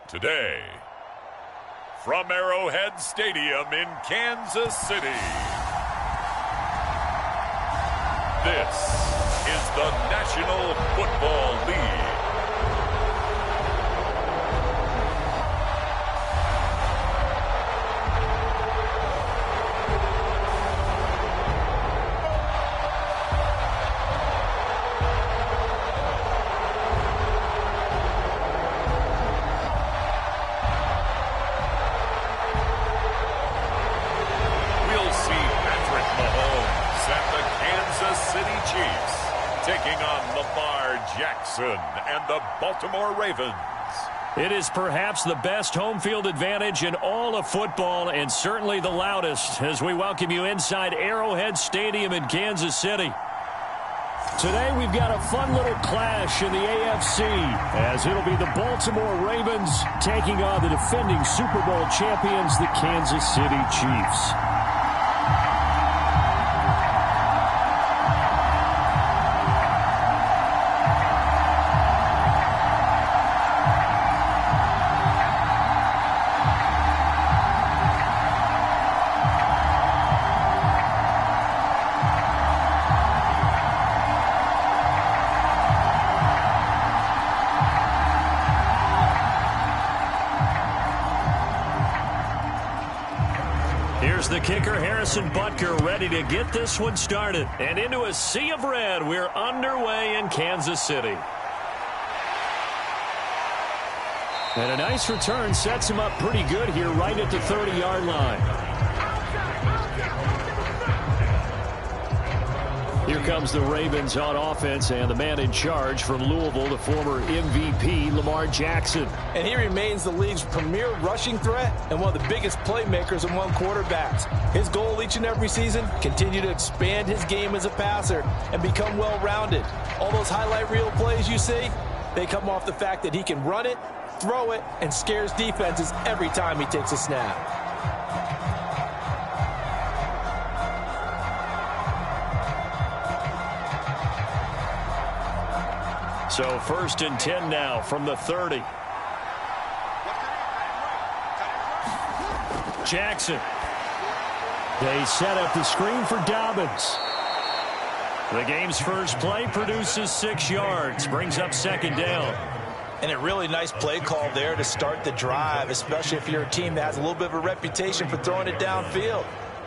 Today, from Arrowhead Stadium in Kansas City, this is the National Football League. Taking on Lamar Jackson and the Baltimore Ravens. It is perhaps the best home field advantage in all of football, and certainly the loudest, as we welcome you inside Arrowhead Stadium in Kansas City. Today we've got a fun little clash in the AFC, as it'll be the Baltimore Ravens taking on the defending Super Bowl champions, the Kansas City Chiefs. Here's the kicker, Harrison Butker, ready to get this one started. And into a sea of red, we're underway in Kansas City. And a nice return sets him up pretty good here right at the 30-yard line. Here comes the Ravens on offense, and the man in charge from Louisville, the former MVP, Lamar Jackson. And he remains the league's premier rushing threat and one of the biggest playmakers among quarterbacks. His goal each and every season, continue to expand his game as a passer and become well-rounded. All those highlight reel plays you see, they come off the fact that he can run it, throw it, and scares defenses every time he takes a snap. So 1st and 10 now from the 30. Jackson. They set up the screen for Dobbins. The game's first play produces 6 yards, brings up 2nd down. And a really nice play call there to start the drive, especially if you're a team that has a little bit of a reputation for throwing it downfield.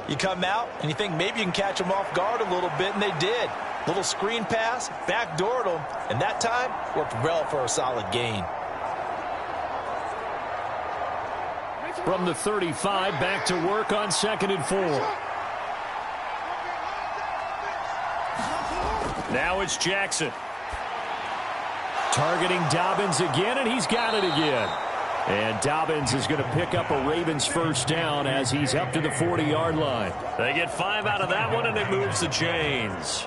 You come out and you think maybe you can catch them off guard a little bit, and they did. Little screen pass, backdoored them, and that time worked well for a solid gain. From the 35, back to work on 2nd and 4. Now it's Jackson. Targeting Dobbins again, and he's got it again. And Dobbins is going to pick up a Ravens 1st down as he's up to the 40-yard line. They get 5 out of that one, and it moves the chains.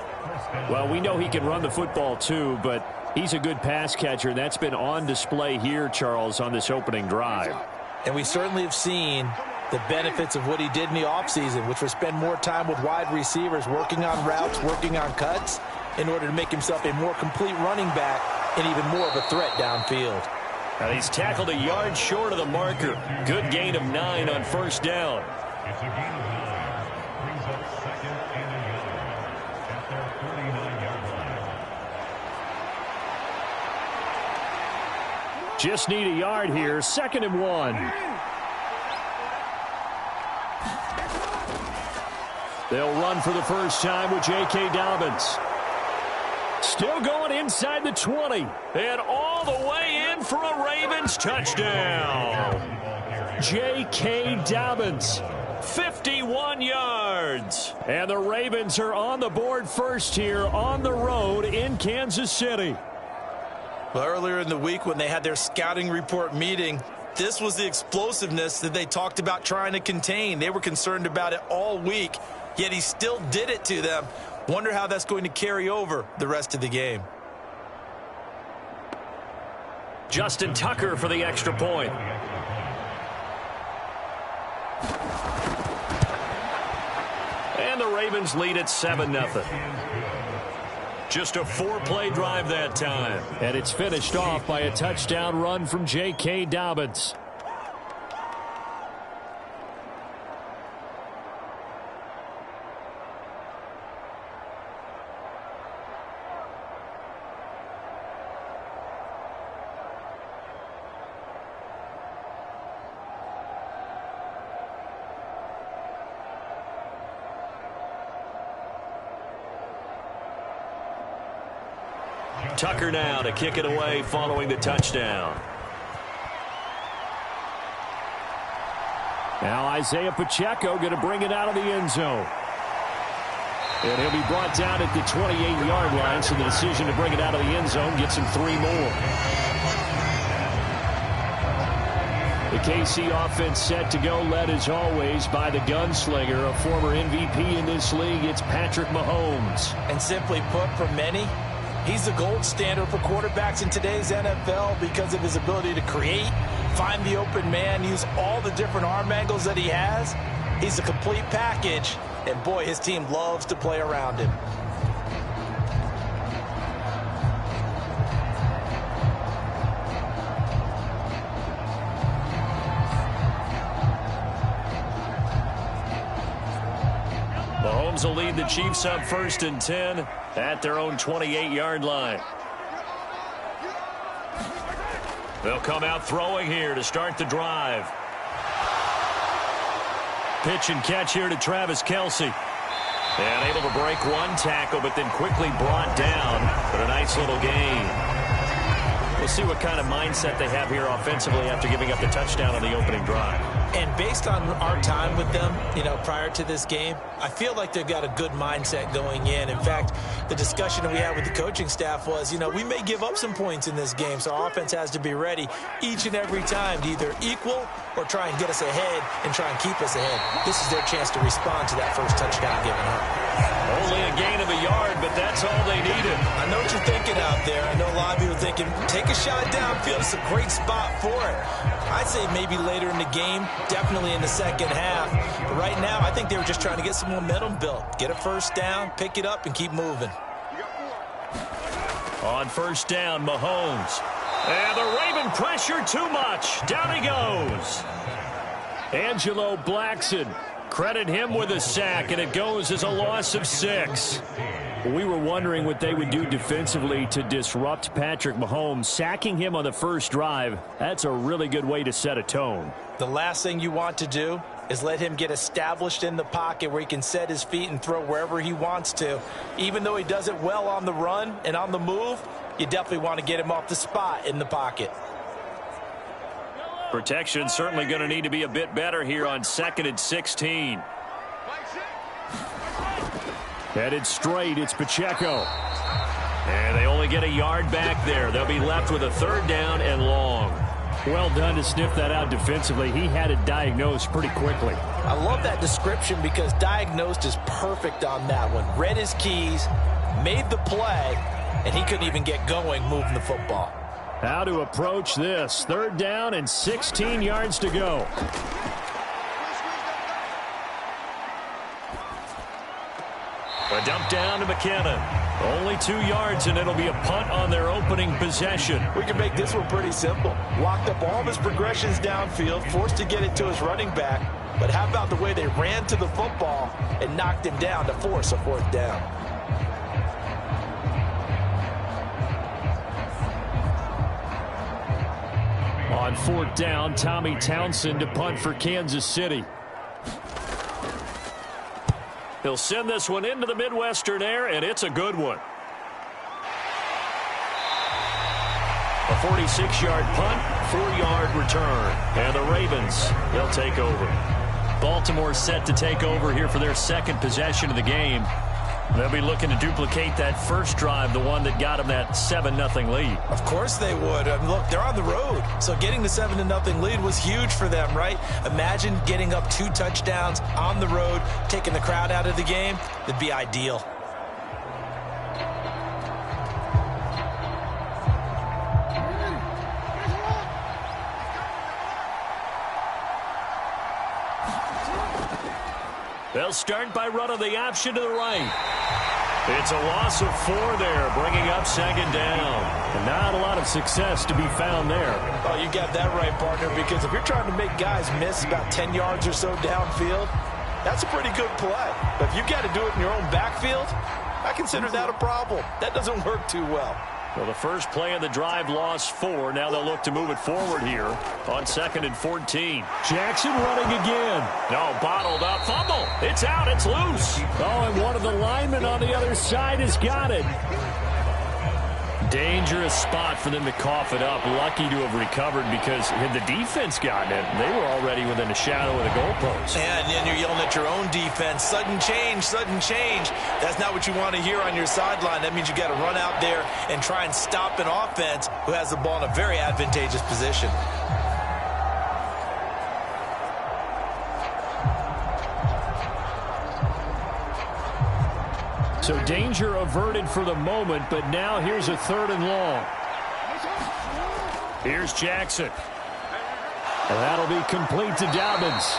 Well, we know he can run the football too, but he's a good pass catcher. That's been on display here, Charles, on this opening drive. And we certainly have seen the benefits of what he did in the offseason, which was spend more time with wide receivers, working on routes, working on cuts, in order to make himself a more complete running back and even more of a threat downfield. Now he's tackled a yard short of the marker. Good gain of 9 on 1st down. It's a gain of 9. Brings up 2nd and 8 at their 39-yard line. Just need a yard here. 2nd and 1. They'll run for the first time with J.K. Dobbins. Still going inside the 20. And all the way in for a Ravens touchdown. J.K. Dobbins, 51 yards. And the Ravens are on the board first here on the road in Kansas City. Well, earlier in the week when they had their scouting report meeting, this was the explosiveness that they talked about trying to contain. They were concerned about it all week, yet he still did it to them. Wonder how that's going to carry over the rest of the game. Justin Tucker for the extra point. And the Ravens lead at 7-0. Just a 4-play drive that time. And it's finished off by a touchdown run from J.K. Dobbins. Tucker now to kick it away following the touchdown. Now Isaiah Pacheco going to bring it out of the end zone. And he'll be brought down at the 28-yard line, so the decision to bring it out of the end zone gets him 3 more. The KC offense set to go, led as always by the gunslinger, a former MVP in this league. It's Patrick Mahomes. And simply put, for many, he's the gold standard for quarterbacks in today's NFL because of his ability to create, find the open man, use all the different arm angles that he has. He's a complete package, and boy, his team loves to play around him. Mahomes will lead the Chiefs up 1st and 10 at their own 28-yard line. They'll come out throwing here to start the drive. Pitch and catch here to Travis Kelce. And able to break one tackle, but then quickly brought down. But a nice little gain. We'll see what kind of mindset they have here offensively after giving up the touchdown on the opening drive. And based on our time with them, prior to this game, I feel like they've got a good mindset going in. In fact, the discussion that we had with the coaching staff was, we may give up some points in this game, so our offense has to be ready each and every time to either equal or try and get us ahead and try and keep us ahead. This is their chance to respond to that first touchdown given up. Only a gain of a yard, but that's all they needed. I know what you're thinking out there. I know a lot of people are thinking, take a shot downfield. It's a great spot for it. I'd say maybe later in the game, definitely in the second half. But right now, I think they were just trying to get some momentum built. Get a first down, pick it up, and keep moving. On first down, Mahomes. And the Raven pressure too much. Down he goes. Angelo Blackson. Credit him with a sack, and it goes as a loss of 6. We were wondering what they would do defensively to disrupt Patrick Mahomes. Sacking him on the first drive, that's a really good way to set a tone. The last thing you want to do is let him get established in the pocket where he can set his feet and throw wherever he wants to. Even though he does it well on the run and on the move, you definitely want to get him off the spot in the pocket. Protection certainly going to need to be a bit better here on 2nd and 16. Headed straight, it's Pacheco. And they only get a yard back there. They'll be left with a 3rd down and long. Well done to sniff that out defensively. He had it diagnosed pretty quickly. I love that description because diagnosed is perfect on that one. Read his keys, made the play, and he couldn't even get going moving the football. How to approach this. 3rd down and 16 yards to go. A dump down to McKinnon. Only 2 yards, and it'll be a punt on their opening possession. We can make this one pretty simple. Locked up all of his progressions downfield, forced to get it to his running back. But how about the way they ran to the football and knocked him down to force a 4th down? On 4th down, Tommy Townsend to punt for Kansas City. He'll send this one into the Midwestern air, and it's a good one. A 46-yard punt, 4-yard return. And the Ravens, they'll take over. Baltimore set to take over here for their 2nd possession of the game. They'll be looking to duplicate that first drive, the one that got them that 7-0 lead. Of course they would. I mean, look, they're on the road. So getting the 7-0 lead was huge for them, right? Imagine getting up 2 touchdowns on the road, taking the crowd out of the game. That'd be ideal. They'll start by running the option to the right. It's a loss of 4 there, bringing up second down. And not a lot of success to be found there. Oh, you got that right, partner, because if you're trying to make guys miss about 10 yards or so downfield, that's a pretty good play. But if you got to do it in your own backfield, I consider that a problem. That doesn't work too well. Well, the first play of the drive lost 4. Now they'll look to move it forward here on 2nd and 14. Jackson running again. No, bottled up. Fumble. It's out. It's loose. Oh, and one of the linemen on the other side has got it. Dangerous spot for them to cough it up. Lucky to have recovered because had the defense gotten it, they were already within a shadow of the goalpost. And then you're yelling at your own defense. Sudden change, sudden change. That's not what you want to hear on your sideline. That means you got to run out there and try and stop an offense who has the ball in a very advantageous position. So danger averted for the moment, but now here's a 3rd and long. Here's Jackson. And that'll be complete to Dobbins.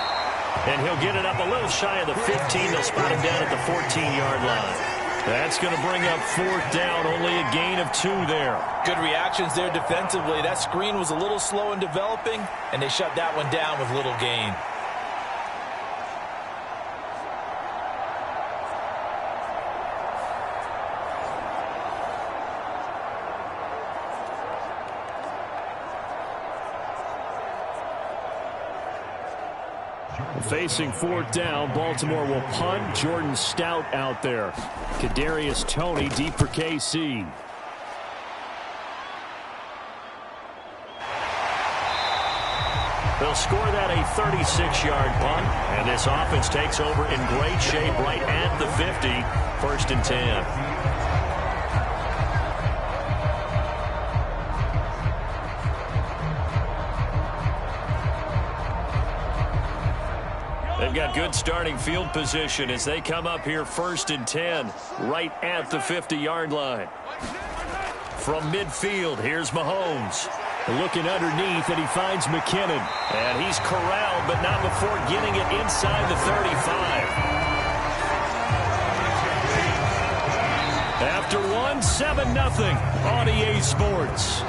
And he'll get it up a little shy of the 15. They'll spot him down at the 14-yard line. That's going to bring up 4th down, only a gain of 2 there. Good reactions there defensively. That screen was a little slow in developing, and they shut that one down with little gain. Facing 4th down, Baltimore will punt. Jordan Stout out there. Kadarius Toney deep for KC. They'll score that a 36-yard punt, and this offense takes over in great shape right at the 50. 1st and 10. They've got good starting field position as they come up here 1st and 10, right at the 50-yard line. From midfield, here's Mahomes. Looking underneath, and he finds McKinnon. And he's corralled, but not before getting it inside the 35. After 7-0 on EA Sports.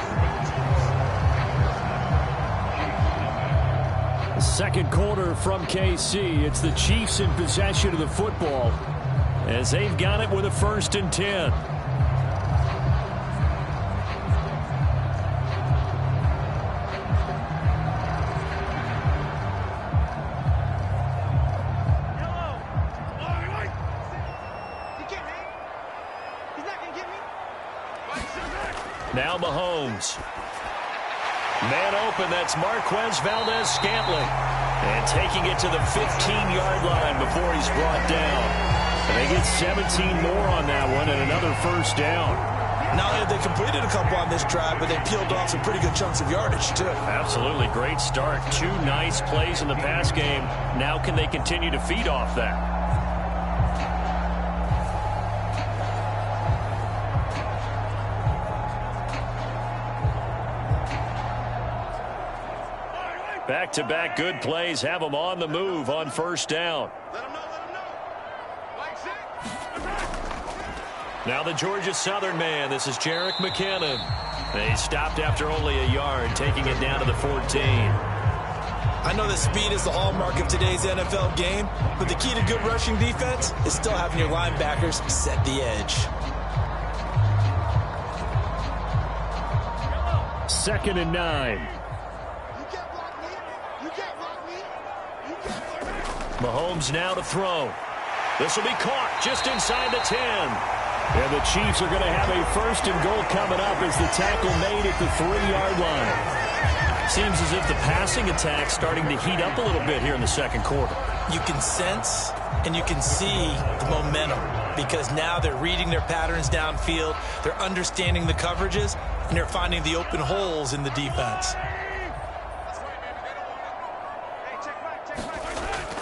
Second quarter from KC. It's the Chiefs in possession of the football as they've got it with a 1st and 10. Now Mahomes. Man open, that's Marquez Valdes-Scantling. And taking it to the 15-yard line before he's brought down. And they get 17 more on that one and another 1st down. Not only have they completed a couple on this drive, but they peeled off some pretty good chunks of yardage, too. Absolutely. Great start. 2 nice plays in the pass game. Now can they continue to feed off that? Back-to-back good plays have them on the move on 1st down. Now the Georgia Southern man. This is Jerick McKinnon. They stopped after only a yard, taking it down to the 14. I know that speed is the hallmark of today's NFL game, but the key to good rushing defense is still having your linebackers set the edge. 2nd and 9. Mahomes now to throw. This will be caught just inside the 10. And the Chiefs are going to have a 1st and goal coming up as the tackle made at the 3-yard line. Seems as if the passing attack's starting to heat up a little bit here in the second quarter. You can sense and you can see the momentum because now they're reading their patterns downfield, they're understanding the coverages, and they're finding the open holes in the defense.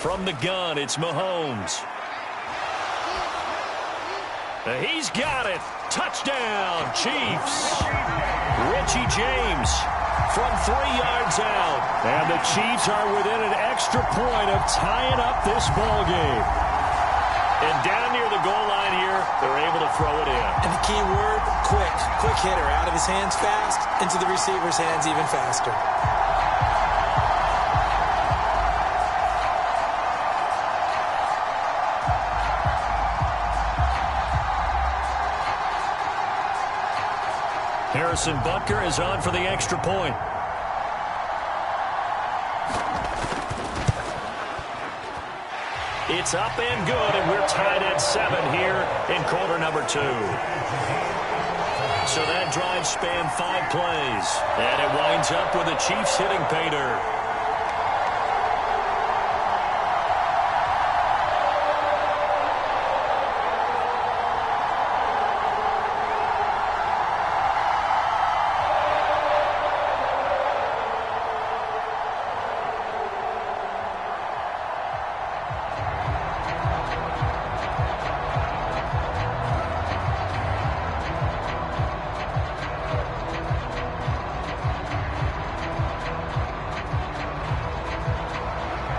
From the gun, it's Mahomes. He's got it. Touchdown, Chiefs. Richie James from 3 yards out. And the Chiefs are within an extra point of tying up this ball game. And down near the goal line here, They're able to throw it in. And the key word, quick. Quick hitter, out of his hands fast, into the receiver's hands even faster. Harrison Butker is on for the extra point. It's up and good, and we're tied at 7 here in quarter number 2. So that drive spanned 5 plays, and it winds up with the Chiefs hitting pay dirt.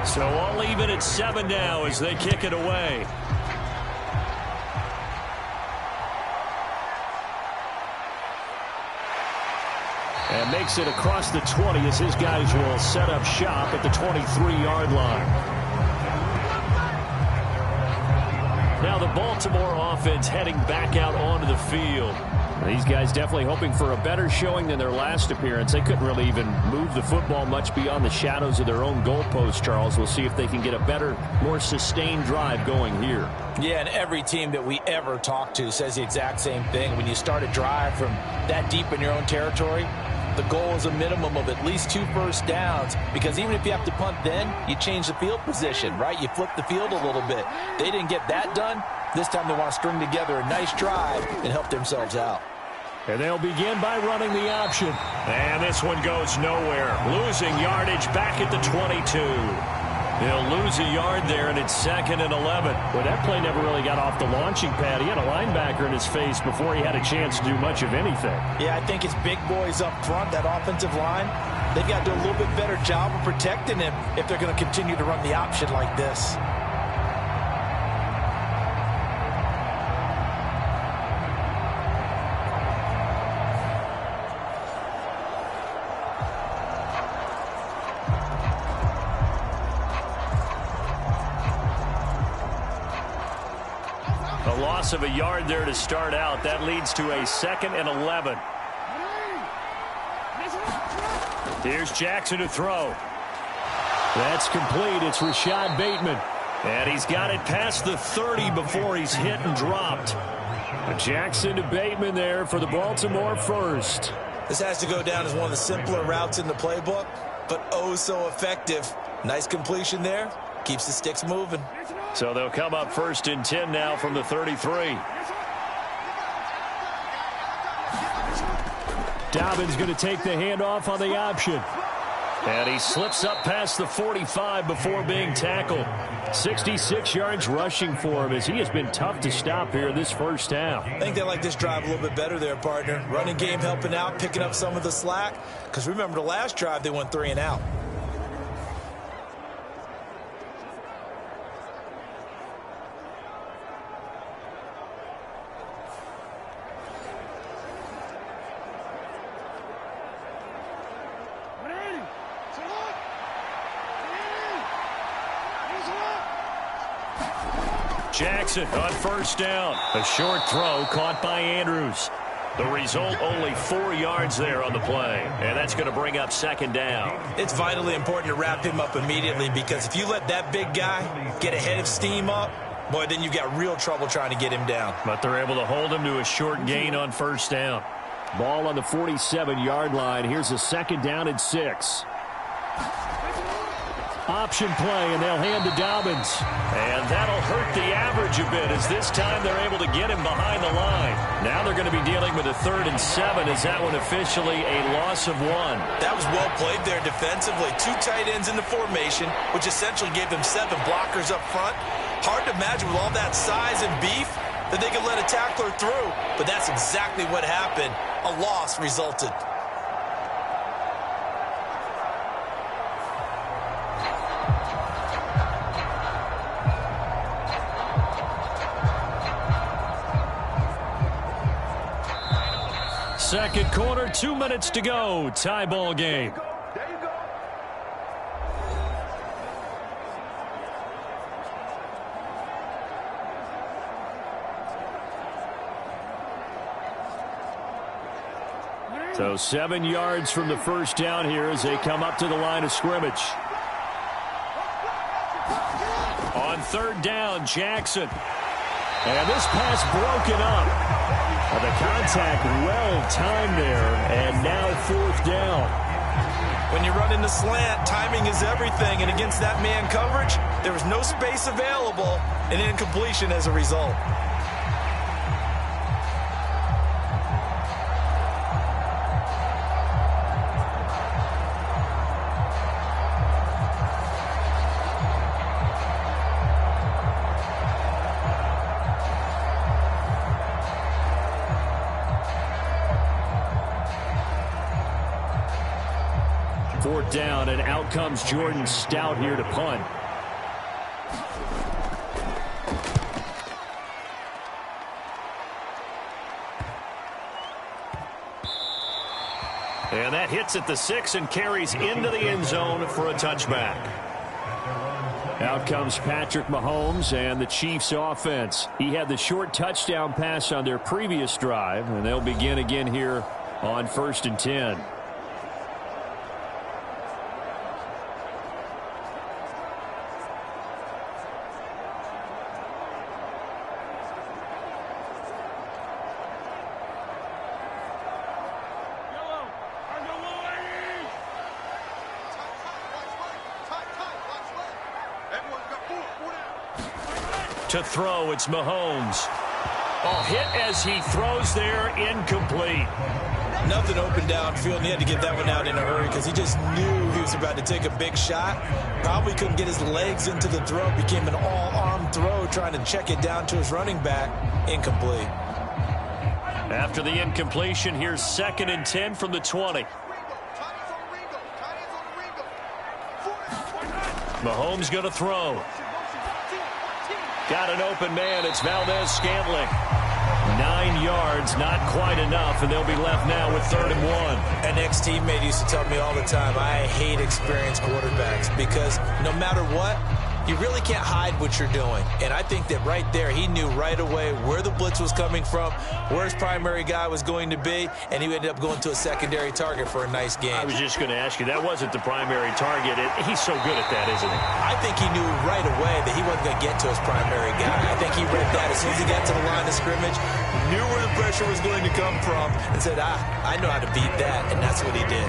So all even at 7 now as they kick it away. And makes it across the 20 as his guys will set up shop at the 23-yard line. Now the Baltimore offense heading back out onto the field. These guys definitely hoping for a better showing than their last appearance. They couldn't really even move the football much beyond the shadows of their own goalpost, Charles. We'll see if they can get a better, more sustained drive going here. Yeah, and every team that we ever talk to says the exact same thing. When you start a drive from that deep in your own territory, the goal is a minimum of at least 2 first downs, because even if you have to punt then, you change the field position, right? You flip the field a little bit. They didn't get that done. This time they want to string together a nice drive and help themselves out. And they'll begin by running the option. And this one goes nowhere. Losing yardage back at the 22. He'll lose a yard there, and it's 2nd and 11. Well, that play never really got off the launching pad. He had a linebacker in his face before he had a chance to do much of anything. Yeah, I think it's big boys up front, that offensive line. They've got to do a little bit better job of protecting him if they're going to continue to run the option like this. A loss of a yard there to start out. That leads to a 2nd and 11. Here's Jackson to throw. That's complete. It's Rashad Bateman. And he's got it past the 30 before he's hit and dropped. Jackson to Bateman there for the Baltimore first. This has to go down as one of the simpler routes in the playbook, but oh so effective. Nice completion there. Keeps the sticks moving. So they'll come up 1st and 10 now from the 33. Dobbins going to take the handoff on the option. And he slips up past the 45 before being tackled. 66 yards rushing for him as he has been tough to stop here this first half. I think they like this drive a little bit better there, partner. Running game helping out, picking up some of the slack. Because remember the last drive, they went 3 and out. Jackson on 1st down. A short throw caught by Andrews. The result, only 4 yards there on the play. And that's going to bring up 2nd down. It's vitally important to wrap him up immediately, because if you let that big guy get ahead of steam up, boy, then you've got real trouble trying to get him down. But they're able to hold him to a short gain on 1st down. Ball on the 47-yard line. Here's a 2nd down and 6. Option play, and they'll hand to Dobbins. And that'll hurt the average a bit, as this time they're able to get him behind the line. Now they're going to be dealing with a 3rd and 7, as that one officially a loss of 1. That was well played there defensively. 2 tight ends in the formation, which essentially gave them 7 blockers up front. Hard to imagine with all that size and beef that they could let a tackler through. But that's exactly what happened. A loss resulted. second quarter, 2 minutes to go. Tie ball game. So 7 yards from the first down here as they come up to the line of scrimmage. On third down, Jackson. And this pass broken up. The contact well timed there, and now fourth down. When you run in the slant, timing is everything, and against that man coverage, there was no space available, and incompletion as a result. Fourth down, and out comes Jordan Stout here to punt. And that hits at the 6 and carries into the end zone for a touchback. Out comes Patrick Mahomes and the Chiefs offense. He had the short touchdown pass on their previous drive, and they'll begin again here on 1st and 10. To throw, it's Mahomes. Hit as he throws there, incomplete. Nothing open downfield, and he had to get that one out in a hurry because he just knew he was about to take a big shot. Probably couldn't get his legs into the throw. Became an all-arm throw, trying to check it down to his running back. Incomplete. After the incompletion, here's 2nd and 10 from the 20. Mahomes going to throw. Got an open man. It's Valdez-Scantling. 9 yards, not quite enough, and they'll be left now with 3rd and 1. An ex-teammate used to tell me all the time, I hate experienced quarterbacks because no matter what, you really can't hide what you're doing. And I think that right there, he knew right away where the blitz was coming from, where his primary guy was going to be, and he ended up going to a secondary target for a nice game. I was just going to ask you, that wasn't the primary target. He's so good at that, isn't he? I think he knew right away that he wasn't going to get to his primary guy. I think he read that as soon as he got to the line of scrimmage, knew where the pressure was going to come from, and said, I know how to beat that, and that's what he did.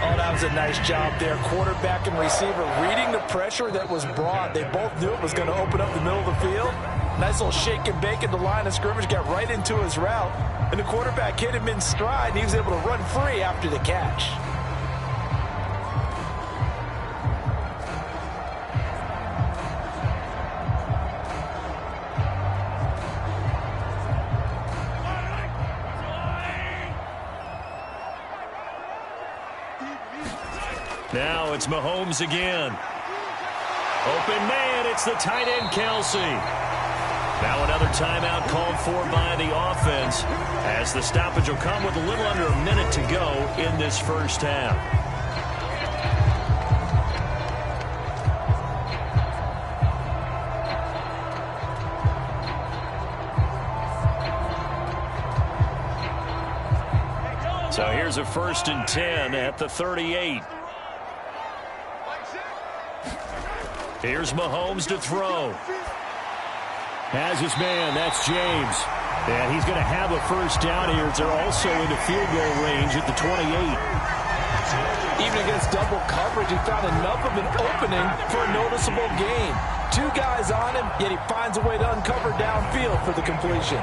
Oh, that was a nice job there. Quarterback and receiver reading the pressure that was brought. They both knew it was going to open up the middle of the field. Nice little shake and bake at the line of scrimmage, got right into his route. And the quarterback hit him in stride, and he was able to run free after the catch. Now it's Mahomes again. Open man, it's the tight end, Kelsey. Now another timeout called for by the offense as the stoppage will come with a little under a minute to go in this first half. So here's a 1st and 10 at the 38. Here's Mahomes to throw. Has his man, that's James. And he's going to have a first down here as they're also in the field goal range at the 28. Even against double coverage, he found enough of an opening for a noticeable gain. 2 guys on him, yet he finds a way to uncover downfield for the completion.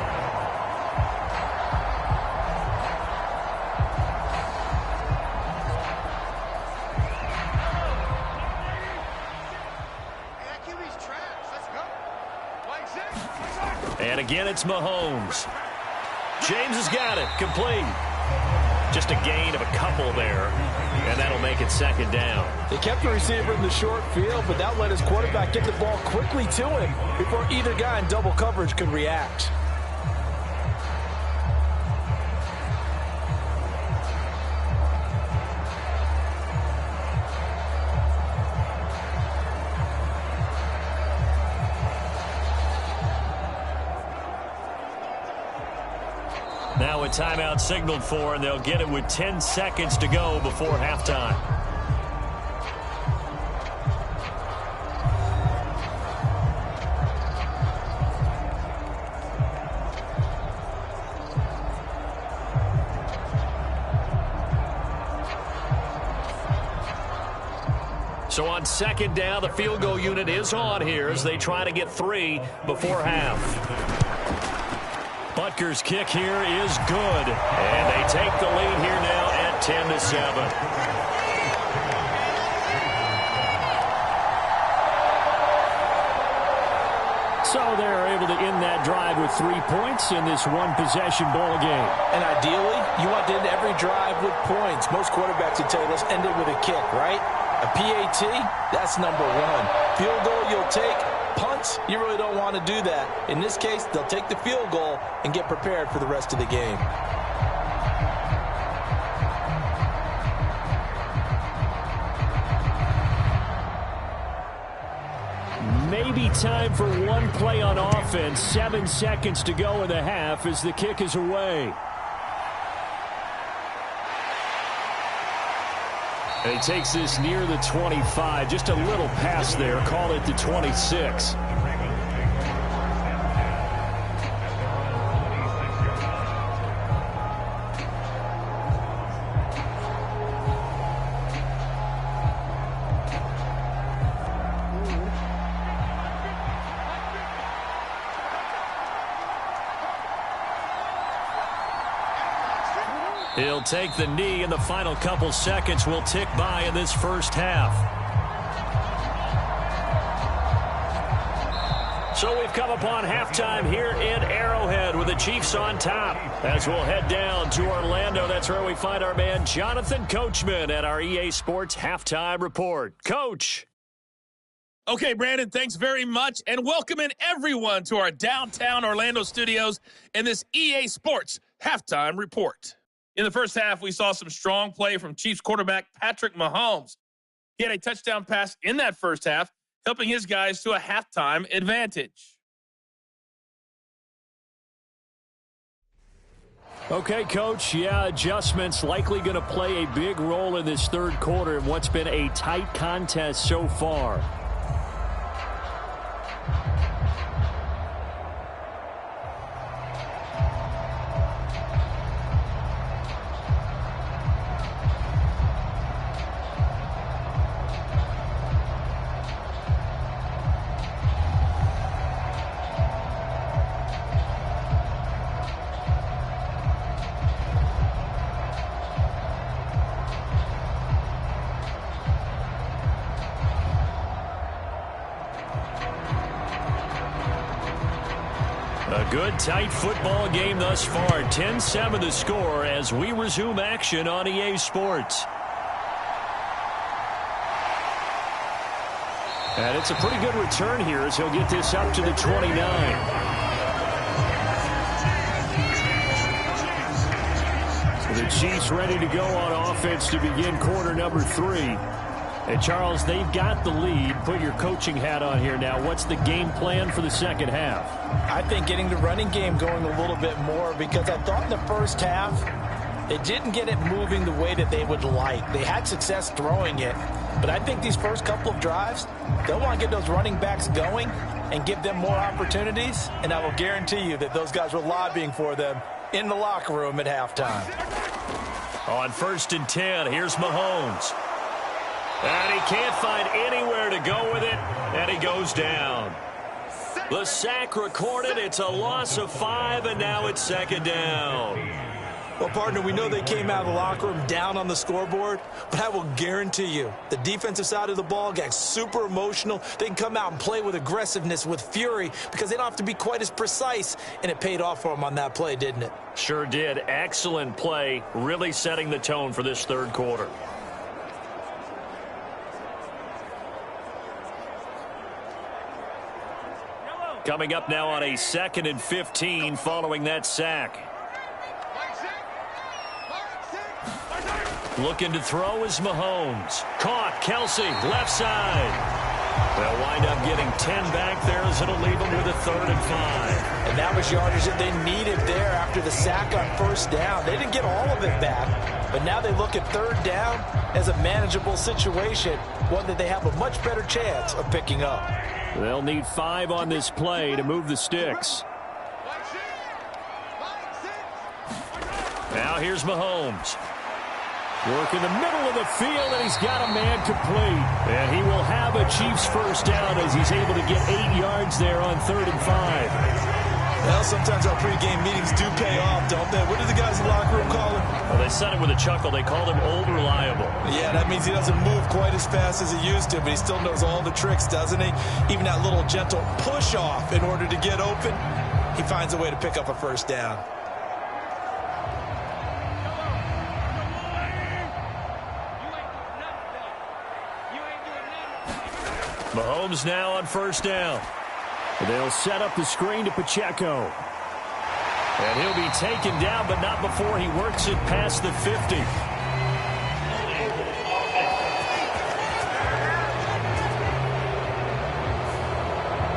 And again, it's Mahomes. James has got it. Complete. Just a gain of a couple there, and that'll make it 2nd down. They kept the receiver in the short field, but that let his quarterback get the ball quickly to him before either guy in double coverage could react. Now a timeout signaled for, and they'll get it with 10 seconds to go before halftime. So on second down, the field goal unit is on here as they try to get 3 before half. Butker's kick here is good. And they take the lead here now at 10-7. So they're able to end that drive with 3 points in this one-possession ball game. And ideally, you want to end every drive with points. Most quarterbacks would tell you, let's end it with a kick, right? A PAT, that's number 1. Field goal you'll take. Punts, you really don't want to do that. In this case, they'll take the field goal and get prepared for the rest of the game. Maybe time for one play on offense. 7 seconds to go in the half as the kick is away. And he takes this near the 25. Just a little pass there. Call it the 26. He'll take the knee, and the final couple seconds will tick by in this first half. So we've come upon halftime here in Arrowhead with the Chiefs on top. As we'll head down to Orlando, that's where we find our man Jonathan Coachman at our EA Sports Halftime Report. Coach. Okay, Brandon, thanks very much, and welcome in everyone to our downtown Orlando studios in this EA Sports Halftime Report. In the first half, we saw some strong play from Chiefs quarterback Patrick Mahomes. He had a touchdown pass in that first half, helping his guys to a halftime advantage. Okay, Coach, adjustments likely going to play a big role in this third quarter in what's been a tight contest so far. A good, tight football game thus far. 10-7 the score as we resume action on EA Sports. And it's a pretty good return here as he'll get this up to the 29. So the Chiefs ready to go on offense to begin quarter number 3. And Charles, they've got the lead. Put your coaching hat on here now. What's the game plan for the second half? I think getting the running game going a little bit more, because I thought in the first half they didn't get it moving the way that they would like. They had success throwing it, but I think these first couple of drives, they'll want to get those running backs going and give them more opportunities, and I will guarantee you that those guys were lobbying for them in the locker room at halftime. On 1st and 10, here's Mahomes. And he can't find anywhere to go with it, and he goes down. The sack recorded. It's a loss of 5, and now it's second down. Well, partner, we know they came out of the locker room down on the scoreboard, but I will guarantee you the defensive side of the ball got super emotional. They can come out and play with aggressiveness, with fury, because they don't have to be quite as precise, and it paid off for them on that play, didn't it? Sure did. Excellent play, really setting the tone for this third quarter. Coming up now on a 2nd and 15 following that sack. Looking to throw is Mahomes. Caught. Kelsey, left side. They'll wind up getting 10 back there as it'll leave them with a 3rd and 5. And that was yardage that they needed there after the sack on first down. They didn't get all of it back, but now they look at third down as a manageable situation, one that they have a much better chance of picking up. They'll need 5 on this play to move the sticks. Now here's Mahomes. Work in the middle of the field, and he's got a man complete. And he will have a Chiefs first down as he's able to get 8 yards there on 3rd and 5. Well, sometimes our pregame meetings do pay off, don't they? What do the guys in the locker room call him? Well, they said it with a chuckle. They called him old reliable. Yeah, that means he doesn't move quite as fast as he used to, but he still knows all the tricks, doesn't he? Even that little gentle push-off in order to get open, he finds a way to pick up a first down. Mahomes now on first down. They'll set up the screen to Pacheco. And he'll be taken down, but not before he works it past the 50.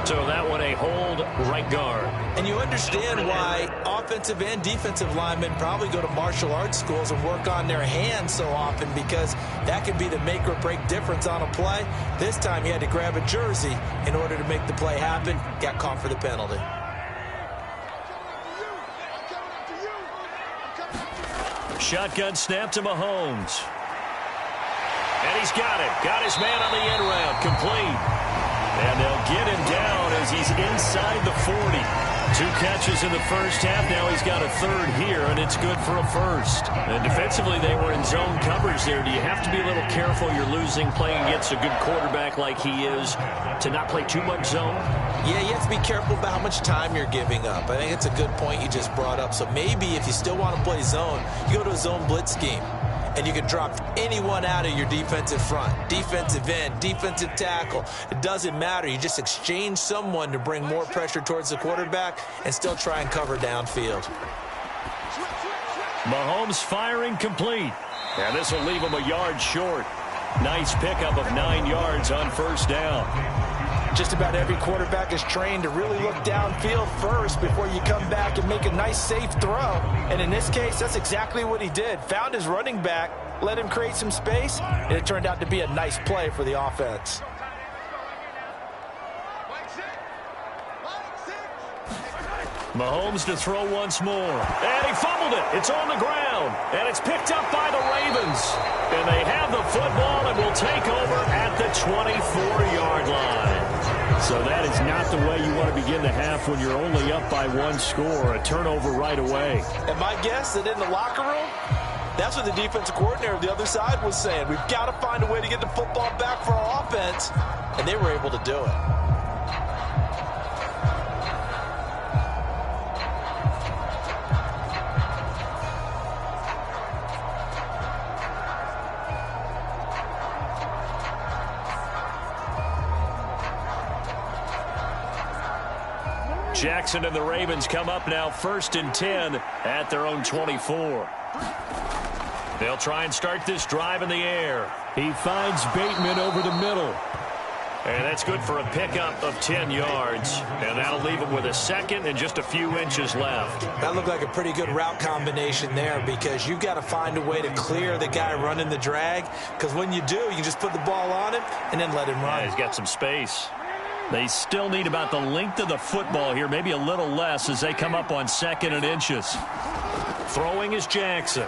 So that one a hold right guard. And you understand why offensive and defensive linemen probably go to martial arts schools and work on their hands so often, because that could be the make or break difference on a play. This time he had to grab a jersey in order to make the play happen. Got caught for the penalty. Shotgun snap to Mahomes. And he's got it. Got his man on the end route. Complete. And they'll get him down as he's inside the 40. 2 catches in the first half. Now he's got a 3rd here, and it's good for a first. And defensively, they were in zone coverage there. Do you have to be a little careful? You're losing, playing against a good quarterback like he is, to not play too much zone? Yeah, you have to be careful about how much time you're giving up. I think it's a good point you just brought up. So maybe if you still want to play zone, you go to a zone blitz scheme. And you can drop anyone out of your defensive front, defensive end, defensive tackle. It doesn't matter. You just exchange someone to bring more pressure towards the quarterback and still try and cover downfield. Mahomes firing complete. And this will leave him a yard short. Nice pickup of 9 yards on first down. Just about every quarterback is trained to really look downfield first before you come back and make a nice, safe throw. And in this case, that's exactly what he did. Found his running back, let him create some space, and it turned out to be a nice play for the offense. Mahomes to throw once more. And he fumbled it. It's on the ground. And it's picked up by the Ravens. And they have the football and will take over at the 24-yard line. So that is not the way you want to begin the half when you're only up by 1 score. A turnover right away. And my guess that in the locker room, that's what the defensive coordinator of the other side was saying. We've got to find a way to get the football back for our offense. And they were able to do it. Jackson and the Ravens come up now 1st and 10 at their own 24. They'll try and start this drive in the air. He finds Bateman over the middle. And that's good for a pickup of 10 yards. And that'll leave him with a 2nd and just a few inches left. That looked like a pretty good route combination there, because you've got to find a way to clear the guy running the drag. Because when you do, you can just put the ball on him and then let him run. Yeah, he's got some space. They still need about the length of the football here, maybe a little less as they come up on 2nd and inches. Throwing is Jackson.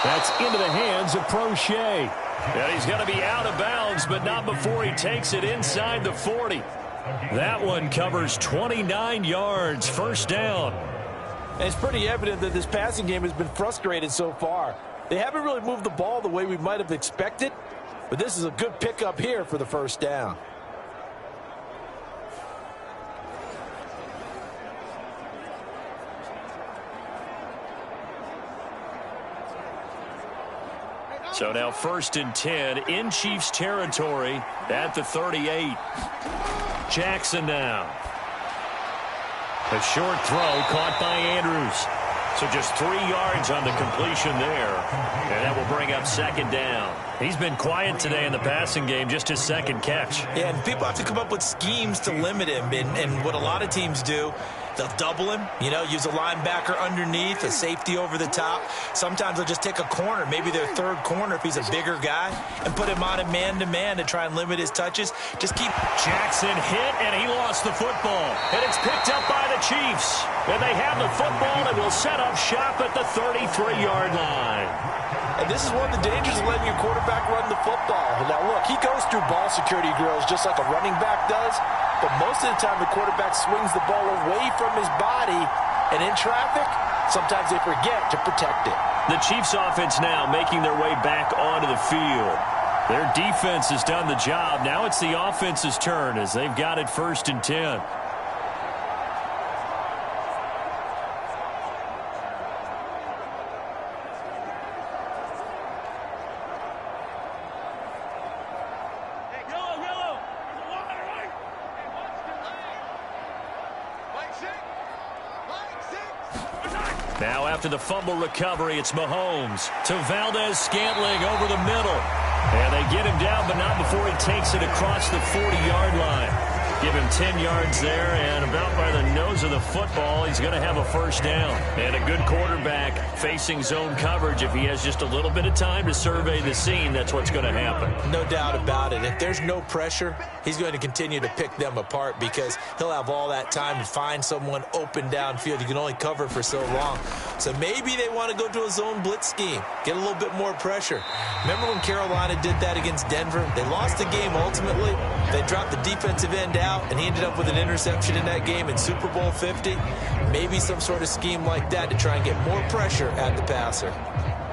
That's into the hands of Prochet. And he's going to be out of bounds, but not before he takes it inside the 40. That one covers 29 yards, first down. And it's pretty evident that this passing game has been frustrated so far. They haven't really moved the ball the way we might have expected. But this is a good pickup here for the first down. So now 1st and 10 in Chiefs territory at the 38. Jackson now. A short throw caught by Andrews. So just 3 yards on the completion there. And that will bring up 2nd down. He's been quiet today in the passing game, just his 2nd catch. Yeah, and people have to come up with schemes to limit him. And what a lot of teams do They'll double him, use a linebacker underneath, a safety over the top. Sometimes they'll just take a corner, maybe their third corner if he's a bigger guy, and put him on a man-to-man to try and limit his touches. Just keep... Jackson hit, and he lost the football. And it's picked up by the Chiefs. And they have the football and will set up shop at the 33-yard line. And this is one of the dangers of letting your quarterback run the football. Now, look, he goes through ball security drills just like a running back does, but most of the time the quarterback swings the ball away from his body, and in traffic, sometimes they forget to protect it. The Chiefs offense now making their way back onto the field. Their defense has done the job. Now it's the offense's turn as they've got it 1st and 10. Now after the fumble recovery, it's Mahomes to Valdez-Scantling over the middle. And they get him down, but not before he takes it across the 40-yard line. Give him 10 yards there, and about by the nose of the football, he's going to have a 1st down. And a good quarterback facing zone coverage. If he has just a little bit of time to survey the scene, that's what's going to happen. No doubt about it. If there's no pressure, he's going to continue to pick them apart because he'll have all that time to find someone open downfield. You can only cover for so long. So maybe they want to go to a zone blitz scheme, get a little bit more pressure. Remember when Carolina did that against Denver? They lost the game ultimately. They dropped the defensive end out, and he ended up with an interception in that game in Super Bowl 50. Maybe some sort of scheme like that to try and get more pressure at the passer.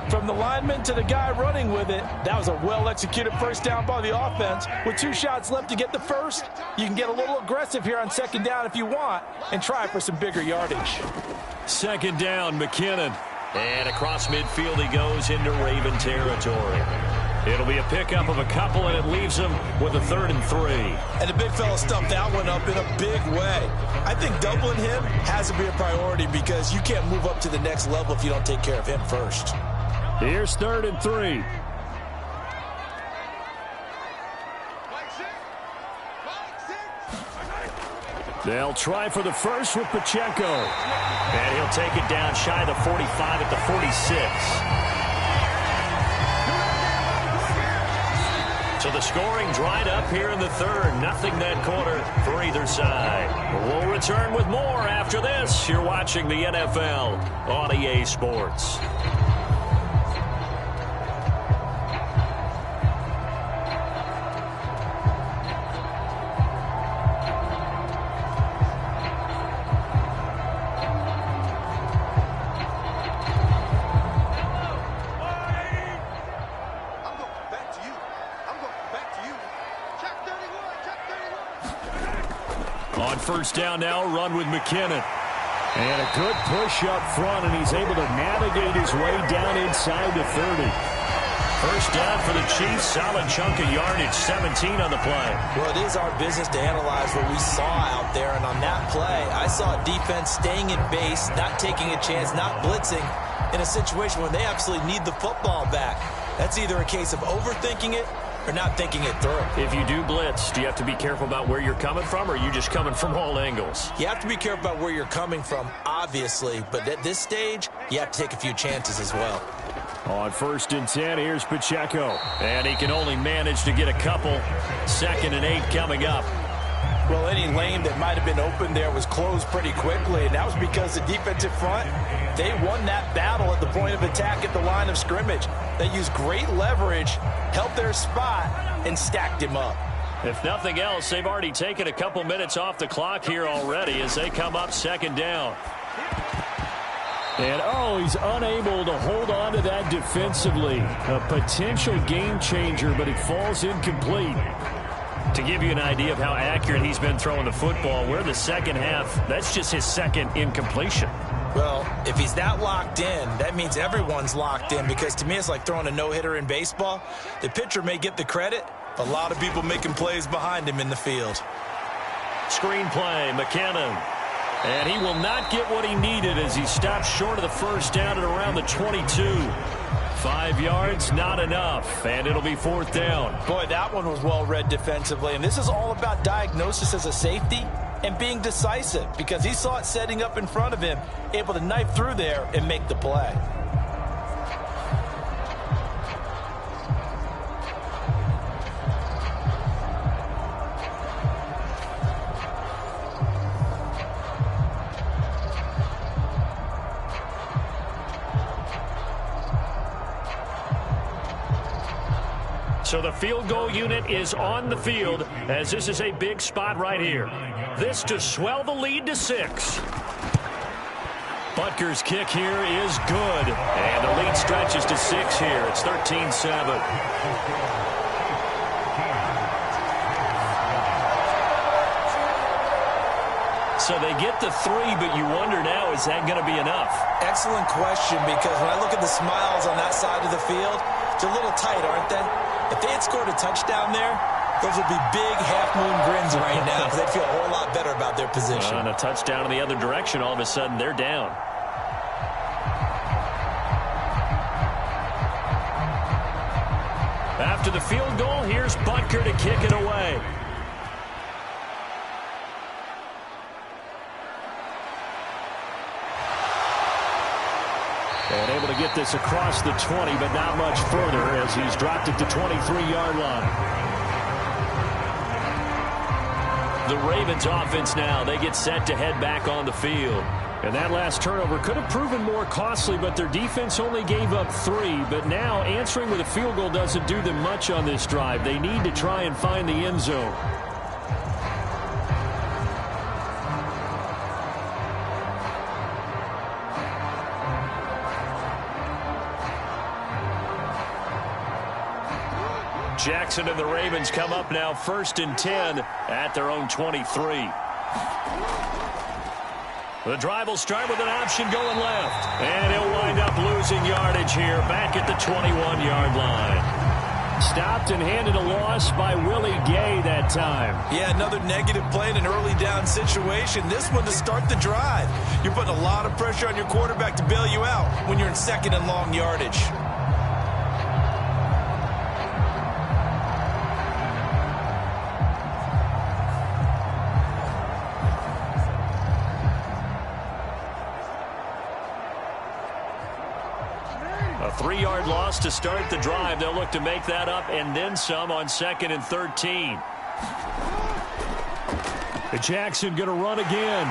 From the lineman to the guy running with it, that was a well-executed 1st down by the offense. With 2 shots left to get the 1st, you can get a little aggressive here on 2nd down if you want and try for some bigger yardage. 2nd down, McKinnon. And across midfield he goes into Raven territory. It'll be a pickup of a couple, and it leaves him with a 3rd and 3. And the big fella stuffed that one up in a big way. I think doubling him has to be a priority because you can't move up to the next level if you don't take care of him first. Here's 3rd and 3. They'll try for the 1st with Pacheco. And he'll take it down shy of the 45 at the 46. So the scoring dried up here in the 3rd. Nothing that quarter for either side. We'll return with more after this. You're watching the NFL on EA Sports. On 1st down now, run with McKinnon. And a good push up front, and he's able to navigate his way down inside the 30. 1st down for the Chiefs, solid chunk of yardage, 17 on the play. Well, it is our business to analyze what we saw out there, and on that play, I saw a defense staying in base, not taking a chance, not blitzing, in a situation where they absolutely need the football back. That's either a case of overthinking it or not thinking it through. If you do blitz, do you have to be careful about where you're coming from, or are you just coming from all angles? You have to be careful about where you're coming from, obviously, but at this stage, you have to take a few chances as well. On 1st and 10, here's Pacheco. And he can only manage to get a couple. 2nd and 8 coming up. Well, any lane that might have been open there was closed pretty quickly, and that was because the defensive front, they won that battle at the point of attack at the line of scrimmage. They used great leverage, held their spot, and stacked him up. If nothing else, they've already taken a couple minutes off the clock here already as they come up 2nd down. And, he's unable to hold on to that defensively. A potential game changer, but it falls incomplete. To give you an idea of how accurate he's been throwing the football, we're in the 2nd half. That's just his 2nd incompletion. Well, if he's that locked in, that means everyone's locked in, because to me it's like throwing a no-hitter in baseball. The pitcher may get the credit, but a lot of people making plays behind him in the field. Screen play, McKinnon. And he will not get what he needed as he stops short of the 1st down at around the 22. 5 yards, not enough, and it'll be 4th down. Boy, that one was well read defensively, and this is all about diagnosis as a safety. and being decisive because he saw it setting up in front of him, able to knife through there and make the play. So the field goal unit is on the field as this is a big spot right here. This to swell the lead to 6. Butker's kick here is good. And the lead stretches to 6 here. It's 13-7. So they get the 3, but you wonder now, is that going to be enough? Excellent question, because when I look at the smiles on that side of the field, they're a little tight, aren't they? If they had scored a touchdown there, those would be big half-moon grins right now because they'd feel a whole lot better about their position. And a touchdown in the other direction, all of a sudden they're down. After the field goal, here's Butker to kick it away. And able to get this across the 20, but not much further as he's dropped it to 23-yard line. The Ravens offense now, they get set to head back on the field. And that last turnover could have proven more costly, but their defense only gave up 3. But now answering with a field goal doesn't do them much on this drive. They need to try and find the end zone. Jackson and the Ravens come up now 1st and 10 at their own 23. The drive will start with an option going left. And he'll wind up losing yardage here back at the 21-yard line. Stopped and handed a loss by Willie Gay that time. Yeah, another negative play in an early down situation. This one to start the drive. You're putting a lot of pressure on your quarterback to bail you out when you're in 2nd and long yardage. A 3-yard loss to start the drive. They'll look to make that up and then some on 2nd and 13. Jackson going to run again.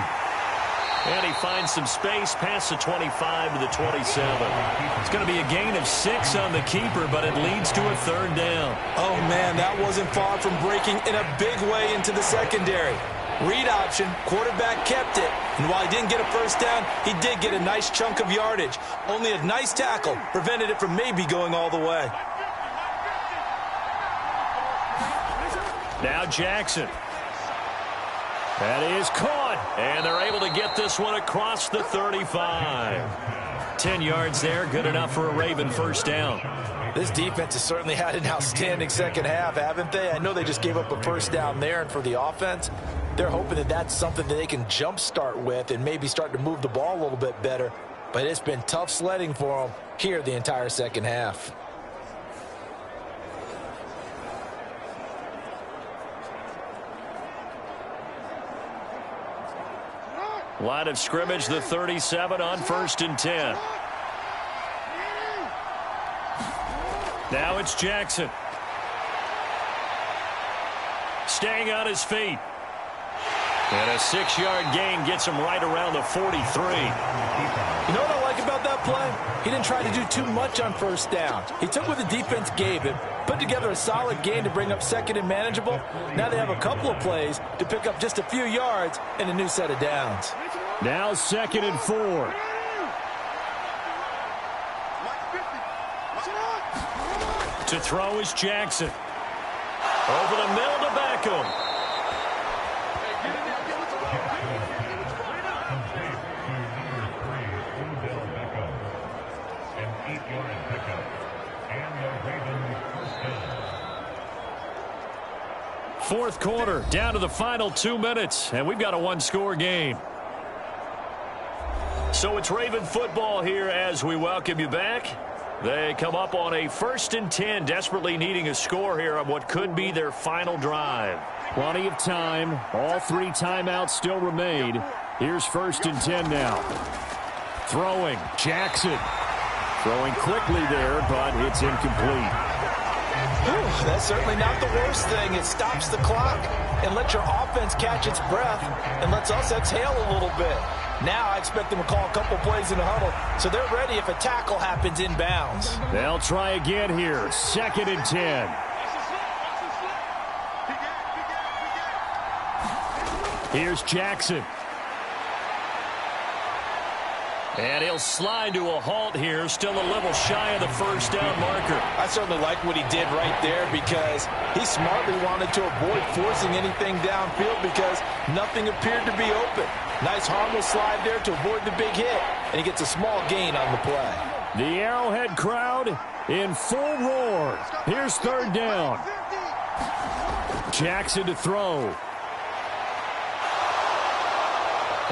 And he finds some space past the 25 to the 27. It's going to be a gain of 6 on the keeper, but it leads to a 3rd down. Oh, man, that wasn't far from breaking in a big way into the secondary. Read option, quarterback kept it, and while he didn't get a 1st down, he did get a nice chunk of yardage. Only a nice tackle prevented it from maybe going all the way. Now Jackson. That is caught, and they're able to get this one across the 35. 10 yards there, good enough for a Raven 1st down. This defense has certainly had an outstanding second half, haven't they? I know they just gave up a 1st down there, and for the offense, they're hoping that that's something that they can jumpstart with and maybe start to move the ball a little bit better. But it's been tough sledding for them here the entire second half. Line of scrimmage, the 37 on 1st and 10. Now it's Jackson. Staying on his feet. And a 6-yard gain gets him right around the 43. You know what I like about that play? He didn't try to do too much on 1st down. He took what the defense gave him, put together a solid gain to bring up 2nd and manageable. Now they have a couple of plays to pick up just a few yards and a new set of downs. Now 2nd and 4. To throw is Jackson. Over the middle to Beckham. Fourth quarter, down to the final 2 minutes, and we've got a 1-score game. So it's Raven football here as we welcome you back. They come up on a 1st and 10, desperately needing a score here on what could be their final drive. Plenty of time. All 3 timeouts still remain. Here's 1st and 10 now. Throwing. Jackson. Throwing quickly there, but it's incomplete. Ooh, that's certainly not the worst thing. It stops the clock and lets your offense catch its breath and lets us exhale a little bit. Now I expect them to call a couple plays in the huddle, so they're ready if a tackle happens inbounds. They'll try again here. 2nd and 10. Here's Jackson. And he'll slide to a halt here, still a little shy of the 1st down marker. I certainly like what he did right there because he smartly wanted to avoid forcing anything downfield because nothing appeared to be open. Nice harmless slide there to avoid the big hit, and he gets a small gain on the play. The Arrowhead crowd in full roar. Here's 3rd down. Jackson to throw.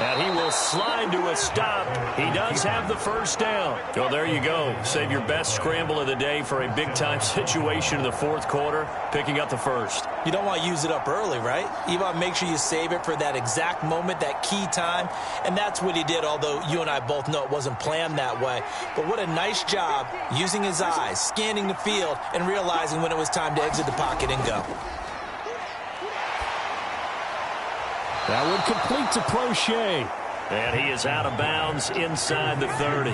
And he will slide to a stop. He does have the 1st down. So there you go. Save your best scramble of the day for a big-time situation in the 4th quarter, picking up the 1st. You don't want to use it up early, right? You want to make sure you save it for that exact moment, that key time. And that's what he did, although you and I both know it wasn't planned that way. But what a nice job using his eyes, scanning the field, and realizing when it was time to exit the pocket and go. That one complete to Prochet. And he is out of bounds inside the 30.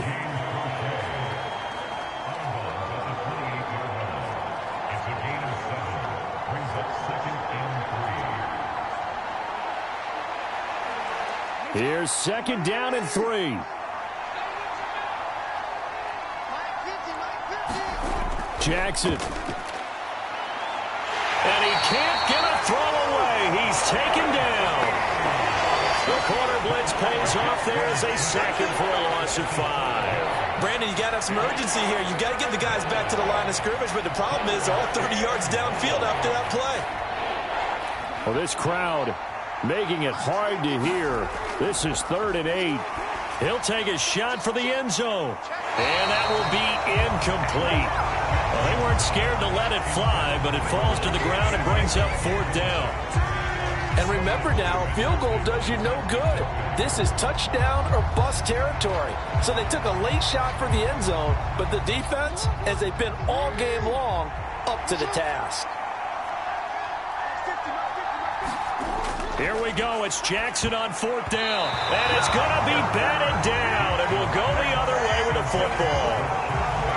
Here's 2nd down and 3. Jackson. And he can't get a throw away. He's taken down. The corner blitz pays off there as they sack him for a loss of 5. Brandon, you got to have some urgency here. You got to get the guys back to the line of scrimmage, but the problem is all 30 yards downfield after that play. Well, this crowd making it hard to hear. This is 3rd and 8. He'll take a shot for the end zone. And that will be incomplete. Well, they weren't scared to let it fly, but it falls to the ground and brings up 4th down. And remember now, a field goal does you no good. This is touchdown or bust territory. So they took a late shot for the end zone, but the defense, as they've been all game long, up to the task. Here we go. It's Jackson on 4th down. And it's going to be batted down. And we'll go the other way with the football.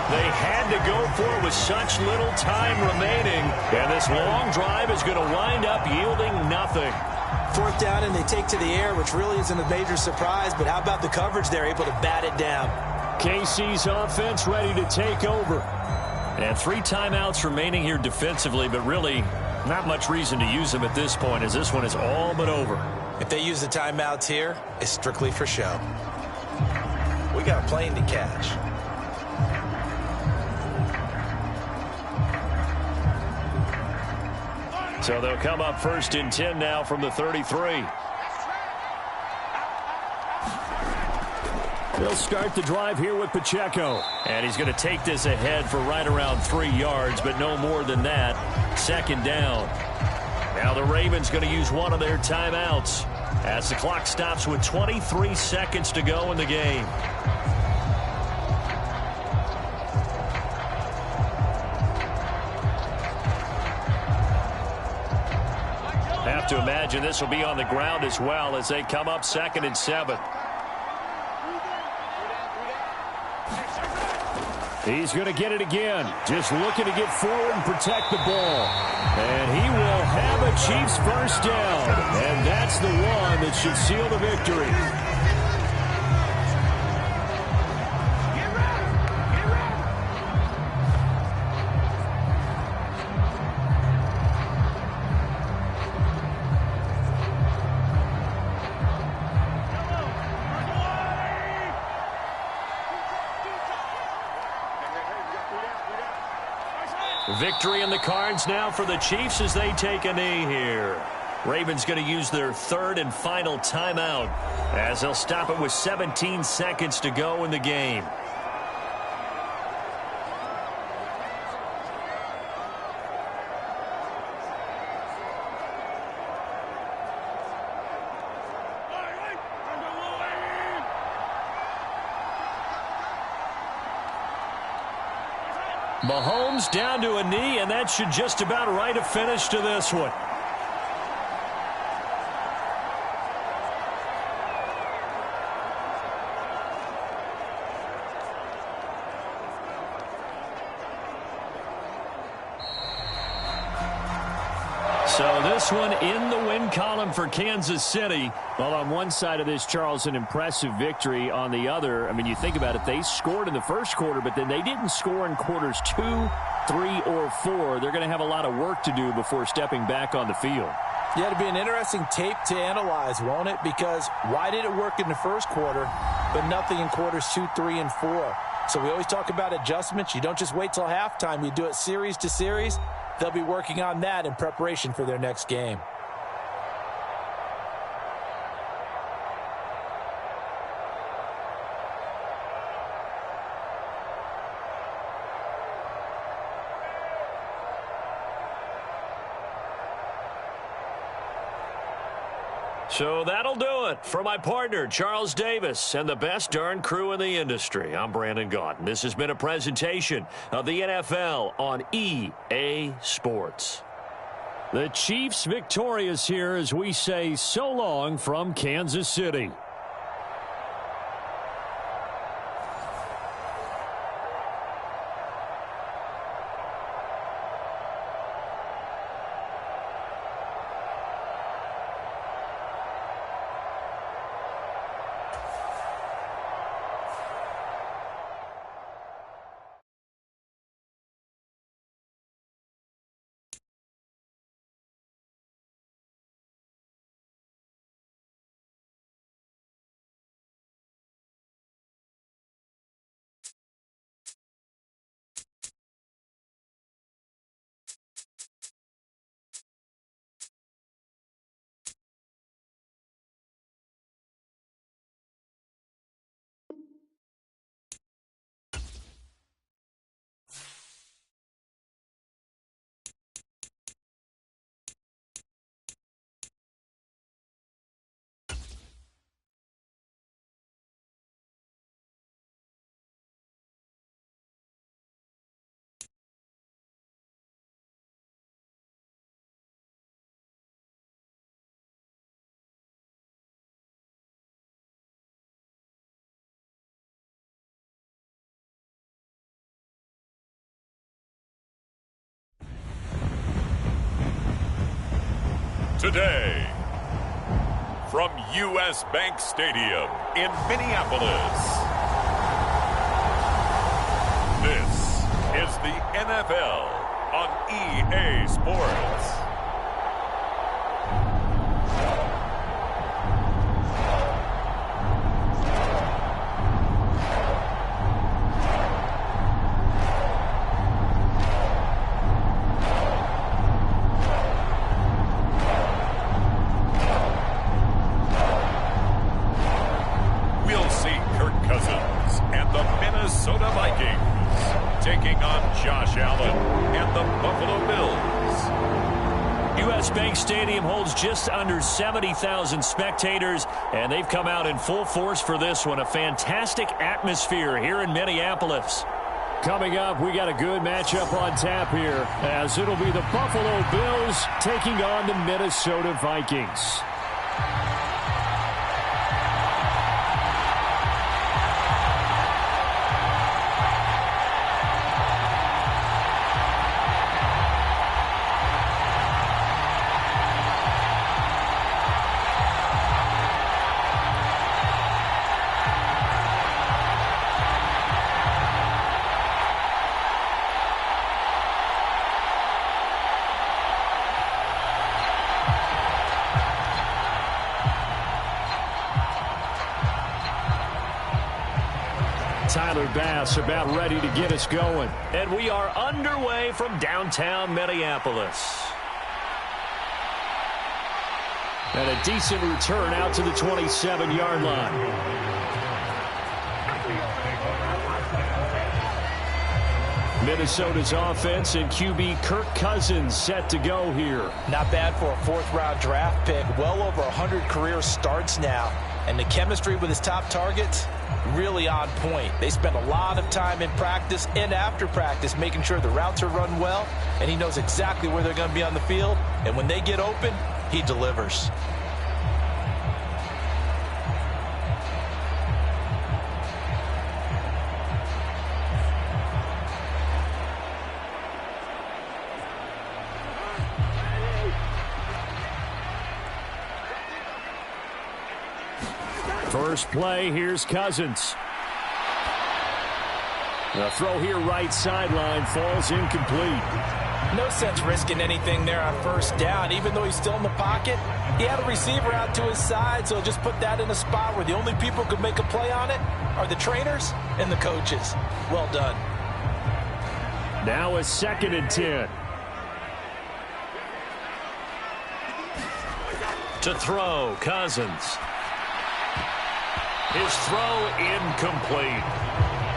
They had to go for it with such little time remaining. And this long drive is going to wind up yielding nothing. 4th down and they take to the air, which really isn't a major surprise. But how about the coverage? They're able to bat it down. KC's offense ready to take over. And 3 timeouts remaining here defensively, but really not much reason to use them at this point as this one is all but over. If they use the timeouts here, it's strictly for show. We got a plane to catch. So they'll come up 1st and 10 now from the 33. They'll start the drive here with Pacheco. And he's going to take this ahead for right around 3 yards, but no more than that. 2nd down. Now the Ravens going to use one of their timeouts as the clock stops with 23 seconds to go in the game. Have to imagine this will be on the ground as well as they come up 2nd and 7. He's going to get it again. Just looking to get forward and protect the ball. And he will have a Chiefs 1st down. And that's the one that should seal the victory. Victory in the cards now for the Chiefs as they take a knee here. Ravens going to use their 3rd and final timeout as they'll stop it with 17 seconds to go in the game. Mahomes down to a knee, and that should just about write a finish to this one. So this one in the win column for Kansas City. Well, on one side of this, Charles, an impressive victory. On the other, I mean, you think about it, they scored in the first quarter, but then they didn't score in quarters 2, 3, or 4. They're going to have a lot of work to do before stepping back on the field. Yeah, it'll be an interesting tape to analyze, won't it? Because why did it work in the first quarter, but nothing in quarters 2, 3, and 4? So we always talk about adjustments. You don't just wait till halftime. You do it series to series. They'll be working on that in preparation for their next game. So that'll do it for my partner, Charles Davis, and the best darn crew in the industry. I'm Brandon Gaudin. This has been a presentation of the NFL on EA Sports. The Chiefs victorious here as we say so long from Kansas City. Today, from U.S. Bank Stadium in Minneapolis, this is the NFL on EA Sports. Stadium holds just under 70,000 spectators, and they've come out in full force for this one. A fantastic atmosphere here in Minneapolis. Coming up, we got a good matchup on tap here, as it'll be the Buffalo Bills taking on the Minnesota Vikings. Tyler Bass about ready to get us going. And we are underway from downtown Minneapolis. And a decent return out to the 27-yard line. Minnesota's offense and QB Kirk Cousins set to go here. Not bad for a fourth-round draft pick. Well over 100 career starts now. And the chemistry with his top targets really on point. They spend a lot of time in practice and after practice making sure the routes are run well, and he knows exactly where they're going to be on the field. And when they get open, he delivers. First play, here's Cousins. The throw here right sideline falls incomplete. No sense risking anything there on first down. Even though he's still in the pocket, he had a receiver out to his side, so just put that in a spot where the only people who could make a play on it are the trainers and the coaches. Well done. Now a 2nd and 10. To throw, Cousins. His throw incomplete.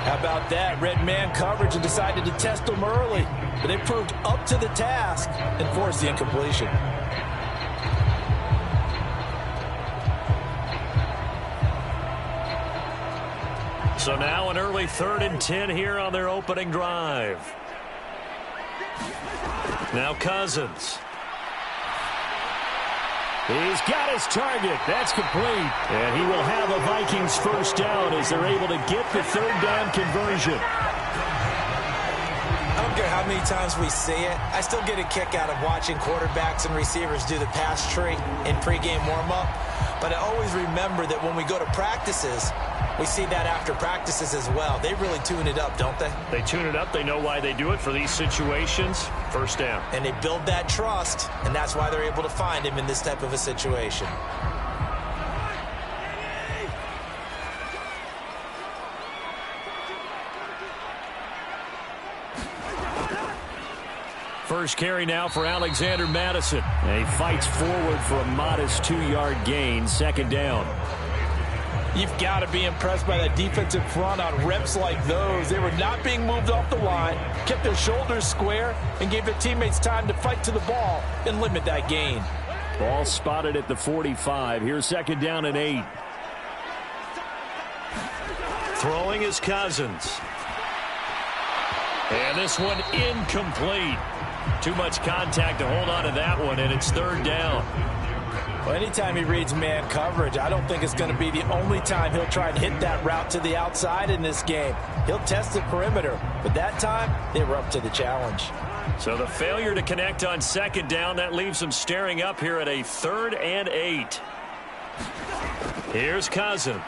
How about that? Red man coverage and decided to test him early. But they proved up to the task and forced the incompletion. So now an early 3rd and 10 here on their opening drive. Now Cousins. He's got his target. That's complete. And he will have a Vikings first down as they're able to get the 3rd down conversion. I don't care how many times we see it. I still get a kick out of watching quarterbacks and receivers do the pass tree in pregame warm-up. But I always remember that when we go to practices, we see that after practices as well. They really tune it up, don't they? They tune it up. They know why they do it for these situations. First down. And they build that trust, and that's why they're able to find him in this type of a situation. First carry now for Alexander Mattison. And he fights forward for a modest 2-yard gain. 2nd down. You've got to be impressed by that defensive front on reps like those. They were not being moved off the line, kept their shoulders square, and gave their teammates time to fight to the ball and limit that gain. Ball spotted at the 45. Here's 2nd down and 8. Throwing is Cousins. And this one incomplete. Too much contact to hold on to that one, and it's 3rd down. Well, anytime he reads man coverage, I don't think it's going to be the only time he'll try and hit that route to the outside in this game. He'll test the perimeter, but that time they were up to the challenge. So the failure to connect on 2nd down, that leaves them staring up here at a 3rd and 8. Here's Cousins.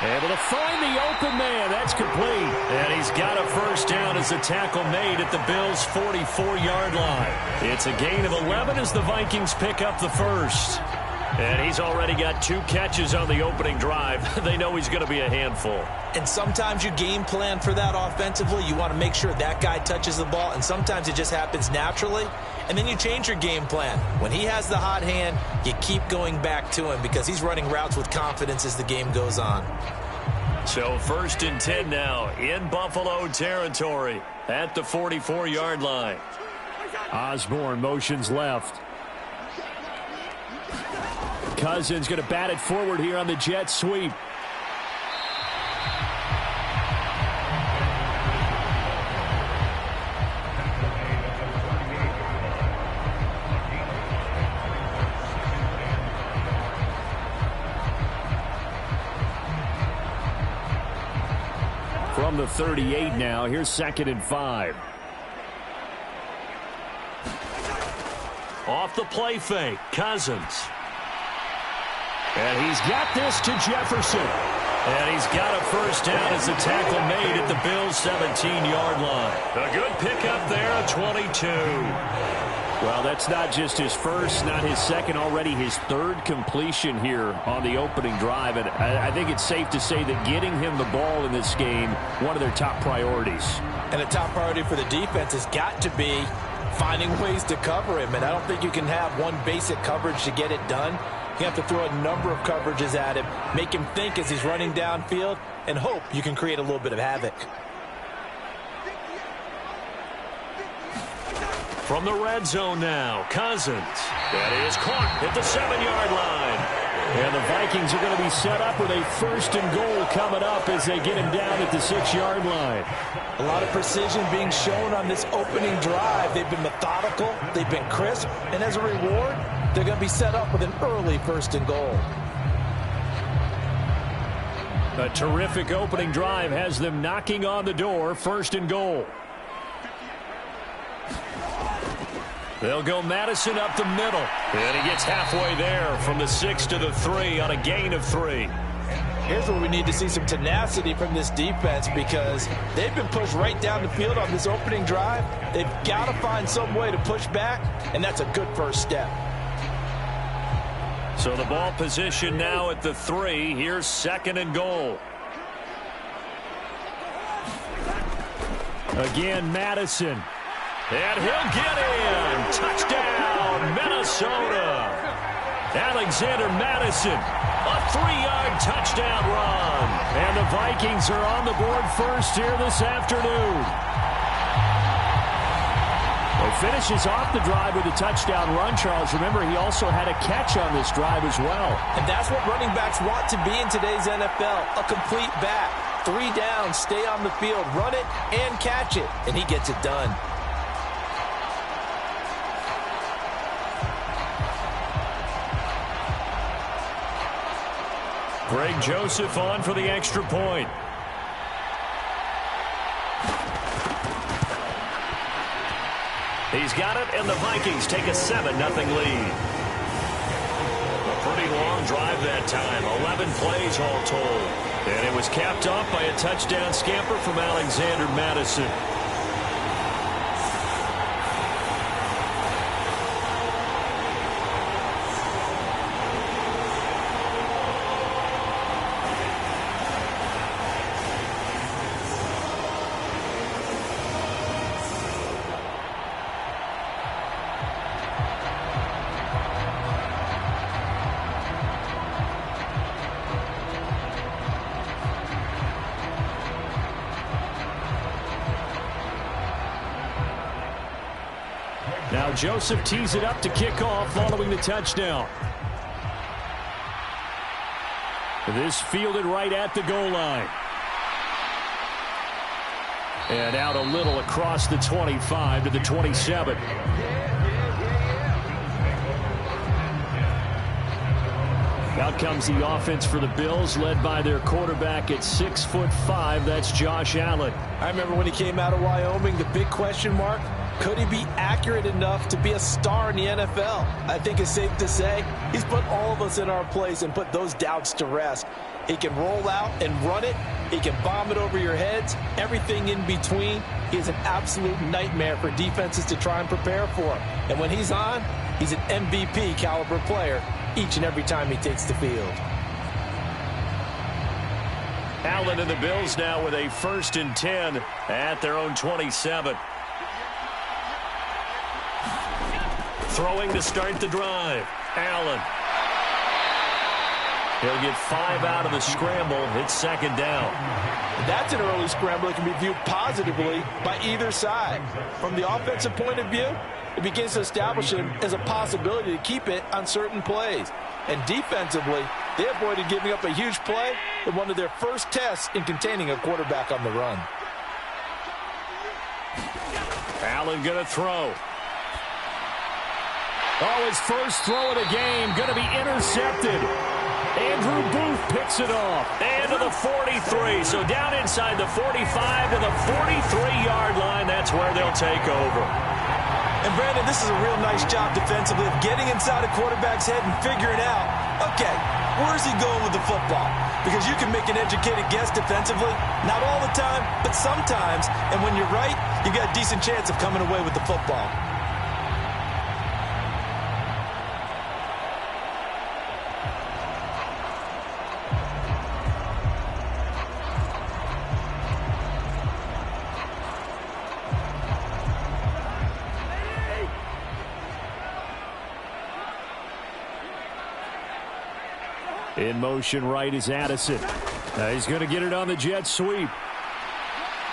Able to find the open man. That's complete. And he's got a first down as the tackle made at the Bills' 44-yard line. It's a gain of 11 as the Vikings pick up the first. And he's already got 2 catches on the opening drive. They know he's going to be a handful. And sometimes you game plan for that offensively. You want to make sure that guy touches the ball, and sometimes it just happens naturally. And then you change your game plan. When he has the hot hand, you keep going back to him because he's running routes with confidence as the game goes on. So 1st and 10 now in Buffalo territory at the 44-yard line. Osborne motions left. Cousins going to bat it forward here on the jet sweep. From the 38 now, here's 2nd and 5. Off the play fake, Cousins. And he's got this to Jefferson. And he's got a first down as the tackle made at the Bills' 17-yard line. A good pickup there at 22. Well, that's not just his first, not his second, already his 3rd completion here on the opening drive. And I think it's safe to say that getting him the ball in this game, one of their top priorities. And a top priority for the defense has got to be finding ways to cover him. And I don't think you can have one basic coverage to get it done. You have to throw a number of coverages at him, make him think as he's running downfield, and hope you can create a little bit of havoc. From the red zone now, Cousins. That is caught at the 7-yard line. And the Vikings are going to be set up with a 1st and goal coming up as they get him down at the 6-yard line. A lot of precision being shown on this opening drive. They've been methodical, they've been crisp, and as a reward, they're going to be set up with an early 1st and goal. A terrific opening drive has them knocking on the door, 1st and goal. They'll go Madison up the middle. And he gets halfway there from the 6 to the 3 on a gain of 3. Here's where we need to see some tenacity from this defense because they've been pushed right down the field on this opening drive. They've got to find some way to push back, and that's a good first step. So the ball position now at the 3. Here's 2nd and goal. Again, Madison. And he'll get in. Touchdown, Minnesota. Alexander Madison, a 3-yard touchdown run. And the Vikings are on the board first here this afternoon. He finishes off the drive with a touchdown run, Charles. Remember, he also had a catch on this drive as well. And that's what running backs want to be in today's NFL, a complete back. 3 downs, stay on the field, run it, and catch it. And he gets it done. Greg Joseph on for the extra point. He's got it, and the Vikings take a 7-0 lead. A pretty long drive that time, 11 plays all told. And it was capped off by a touchdown scamper from Alexander Madison. Now Joseph tees it up to kick off following the touchdown. This fielded right at the goal line. And out a little across the 25 to the 27. Out comes the offense for the Bills, led by their quarterback at 6'5". That's Josh Allen. I remember when he came out of Wyoming, the big question mark, could he be accurate enough to be a star in the NFL? I think it's safe to say he's put all of us in our place and put those doubts to rest. He can roll out and run it. He can bomb it over your heads. Everything in between. He is an absolute nightmare for defenses to try and prepare for. And when he's on, he's an MVP caliber player each and every time he takes the field. Allen and the Bills now with a 1st and 10 at their own 27. Throwing to start the drive. Allen. He'll get 5 out of the scramble. It's 2nd down. That's an early scramble that can be viewed positively by either side. From the offensive point of view, it begins to establish him as a possibility to keep it on certain plays. And defensively, they avoided giving up a huge play in one of their first tests in containing a quarterback on the run. Allen going to throw. Oh, his first throw of the game going to be intercepted. Andrew Booth picks it off. And to the 43. So down inside the 45 to the 43-yard line. That's where they'll take over. And Brandon, this is a real nice job defensively of getting inside a quarterback's head and figuring out, okay, where's he going with the football? Because you can make an educated guess defensively. Not all the time, but sometimes. And when you're right, you got a decent chance of coming away with the football. In motion right is Addison. He's going to get it on the jet sweep.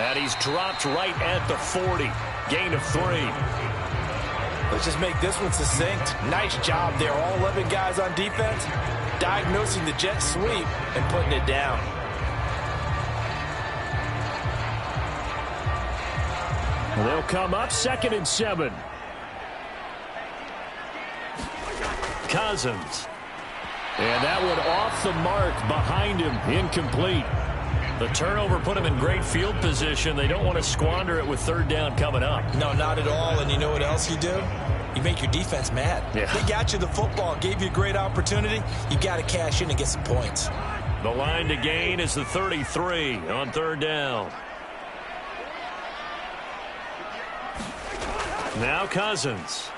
And he's dropped right at the 40. Gain of 3. Let's just make this one succinct. Nice job there. All 11 guys on defense diagnosing the jet sweep and putting it down. They'll come up 2nd and 7. Cousins. And that one off the mark behind him, incomplete. The turnover put him in great field position. They don't want to squander it with 3rd down coming up. No, not at all. And you know what else you do? You make your defense mad. Yeah. They got you the football, gave you a great opportunity. You got to cash in and get some points. The line to gain is the 33 on 3rd down. Now Cousins.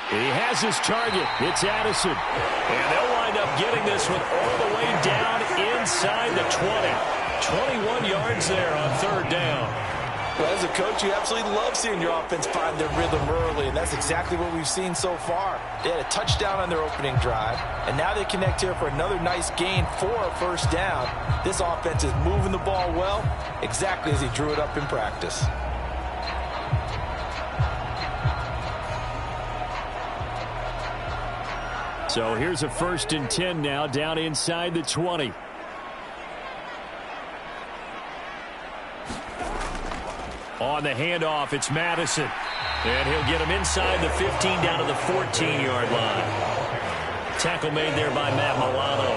He has his target. It's Addison. And they'll wind up getting this one all the way down inside the 20. 21 yards there on 3rd down. Well, as a coach, you absolutely love seeing your offense find their rhythm early, and that's exactly what we've seen so far. They had a touchdown on their opening drive, and now they connect here for another nice gain for a 1st down. This offense is moving the ball well, exactly as he drew it up in practice. So here's a 1st and 10 now, down inside the 20. On the handoff, it's Madison. And he'll get him inside the 15 down to the 14-yard line. Tackle made there by Matt Milano.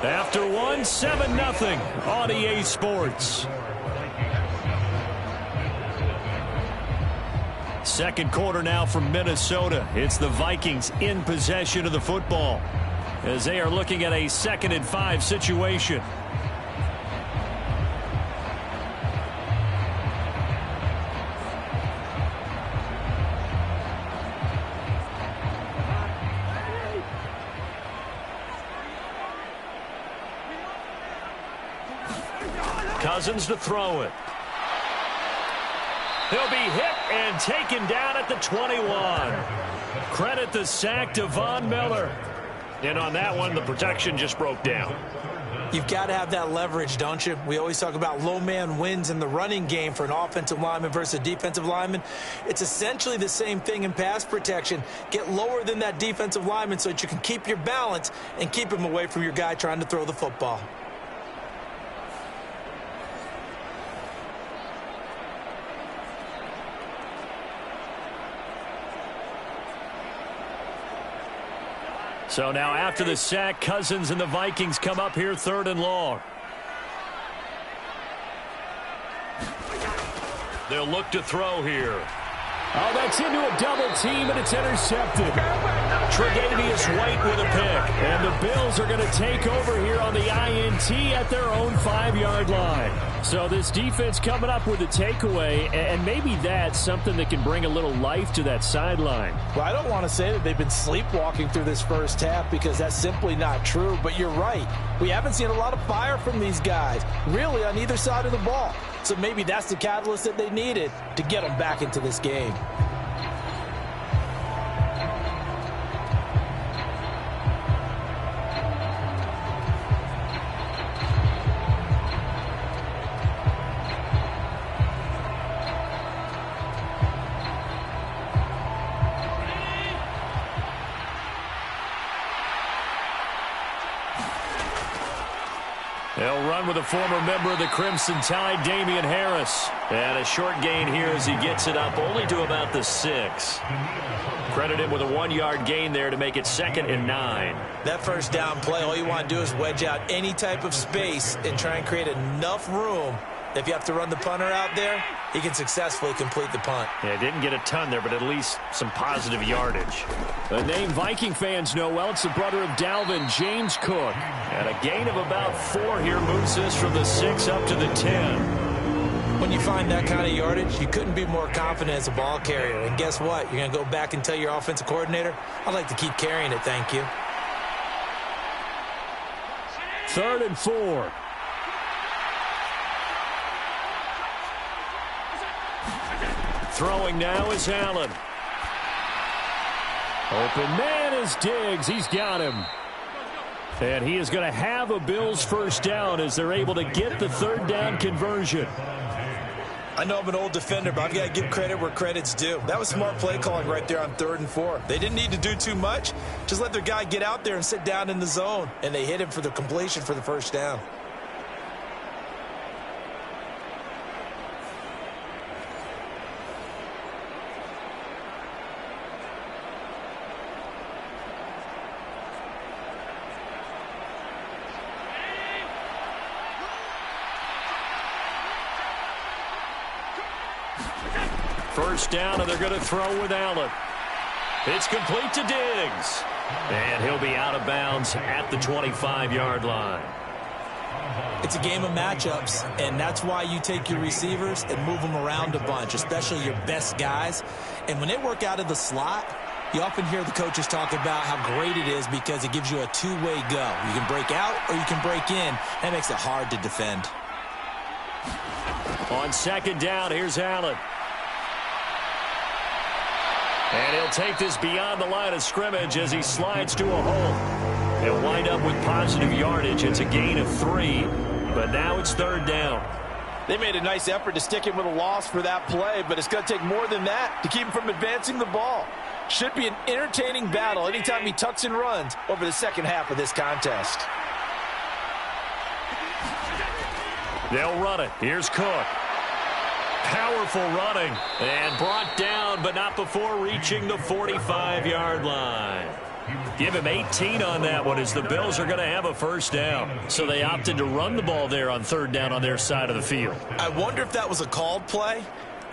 After one, 7-0 on EA Sports. 2nd quarter now from Minnesota. It's the Vikings in possession of the football as they are looking at a 2nd and 5 situation. Cousins to throw it. He'll be hit and taken down at the 21. Credit the sack to Von Miller. And on that one, the protection just broke down. You've got to have that leverage, don't you? We always talk about low man wins in the running game for an offensive lineman versus a defensive lineman. It's essentially the same thing in pass protection. Get lower than that defensive lineman so that you can keep your balance and keep him away from your guy trying to throw the football. So now after the sack, Cousins and the Vikings come up here 3rd and long. They'll look to throw here. Oh, that's into a double team, and it's intercepted. Tre'Davious White with a pick. And the Bills are going to take over here on the INT at their own 5-yard line. So this defense coming up with a takeaway, and maybe that's something that can bring a little life to that sideline. Well, I don't want to say that they've been sleepwalking through this 1st half because that's simply not true, but you're right. We haven't seen a lot of fire from these guys, really on either side of the ball. So maybe that's the catalyst that they needed to get them back into this game. They'll run with a former member of the Crimson Tide, Damian Harris. And a short gain here as he gets it up only to about the 6. Credit him with a 1-yard gain there to make it 2nd and 9. That 1st down play, all you want to do is wedge out any type of space and try and create enough room. If you have to run the punter out there, he can successfully complete the punt. Yeah, didn't get a ton there, but at least some positive yardage. The name Viking fans know well, it's the brother of Dalvin, James Cook. And a gain of about 4 here moves this from the 6 up to the 10. When you find that kind of yardage, you couldn't be more confident as a ball carrier. And guess what? You're going to go back and tell your offensive coordinator, I'd like to keep carrying it, thank you. 3rd and 4. Throwing now is Allen. Open man is Diggs. He's got him. And he is going to have a Bills first down as they're able to get the third down conversion. I know I'm an old defender, but I've got to give credit where credit's due. That was smart play calling right there on 3rd and 4. They didn't need to do too much. Just let their guy get out there and sit down in the zone, and they hit him for the completion for the first down. First down, and they're going to throw with Allen. It's complete to Diggs. And he'll be out of bounds at the 25-yard line. It's a game of matchups, and that's why you take your receivers and move them around a bunch, especially your best guys. And when they work out of the slot, you often hear the coaches talk about how great it is because it gives you a two-way go. You can break out or you can break in. That makes it hard to defend. On second down, here's Allen. And he'll take this beyond the line of scrimmage as he slides to a hole. He'll wind up with positive yardage. It's a gain of 3, but now it's third down. They made a nice effort to stick him with a loss for that play, but it's going to take more than that to keep him from advancing the ball. Should be an entertaining battle anytime he tucks and runs over the second half of this contest. They'll run it. Here's Cook. Powerful running and brought down, but not before reaching the 45-yard line. Give him 18 on that one as the Bills are going to have a first down. So they opted to run the ball there on third down on their side of the field. I wonder if that was a called play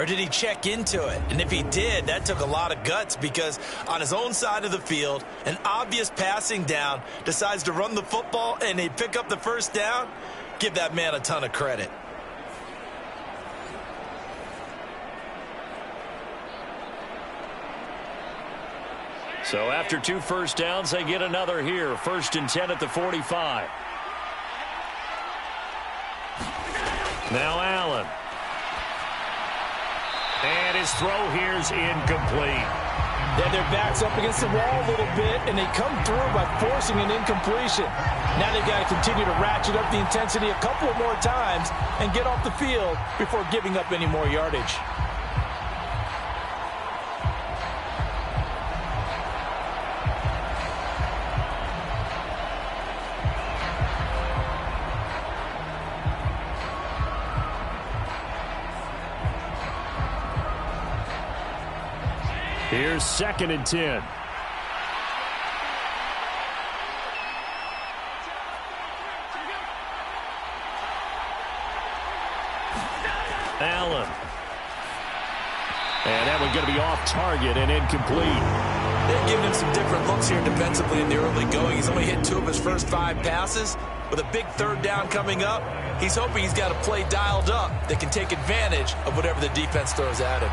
or did he check into it? And if he did, that took a lot of guts because on his own side of the field, an obvious passing down, decides to run the football and they pick up the first down. Give that man a ton of credit. So after 2 first downs, they get another here. 1st and 10 at the 45. Now Allen. And his throw here's incomplete. Then their backs up against the wall a little bit, and they come through by forcing an incompletion. Now they've got to continue to ratchet up the intensity a couple of more times and get off the field before giving up any more yardage. Here's 2nd and 10. Allen. And that one's going to be off target and incomplete. They're giving him some different looks here defensively in the early going. He's only hit 2 of his first 5 passes. With a big third down coming up, he's hoping he's got a play dialed up that can take advantage of whatever the defense throws at him.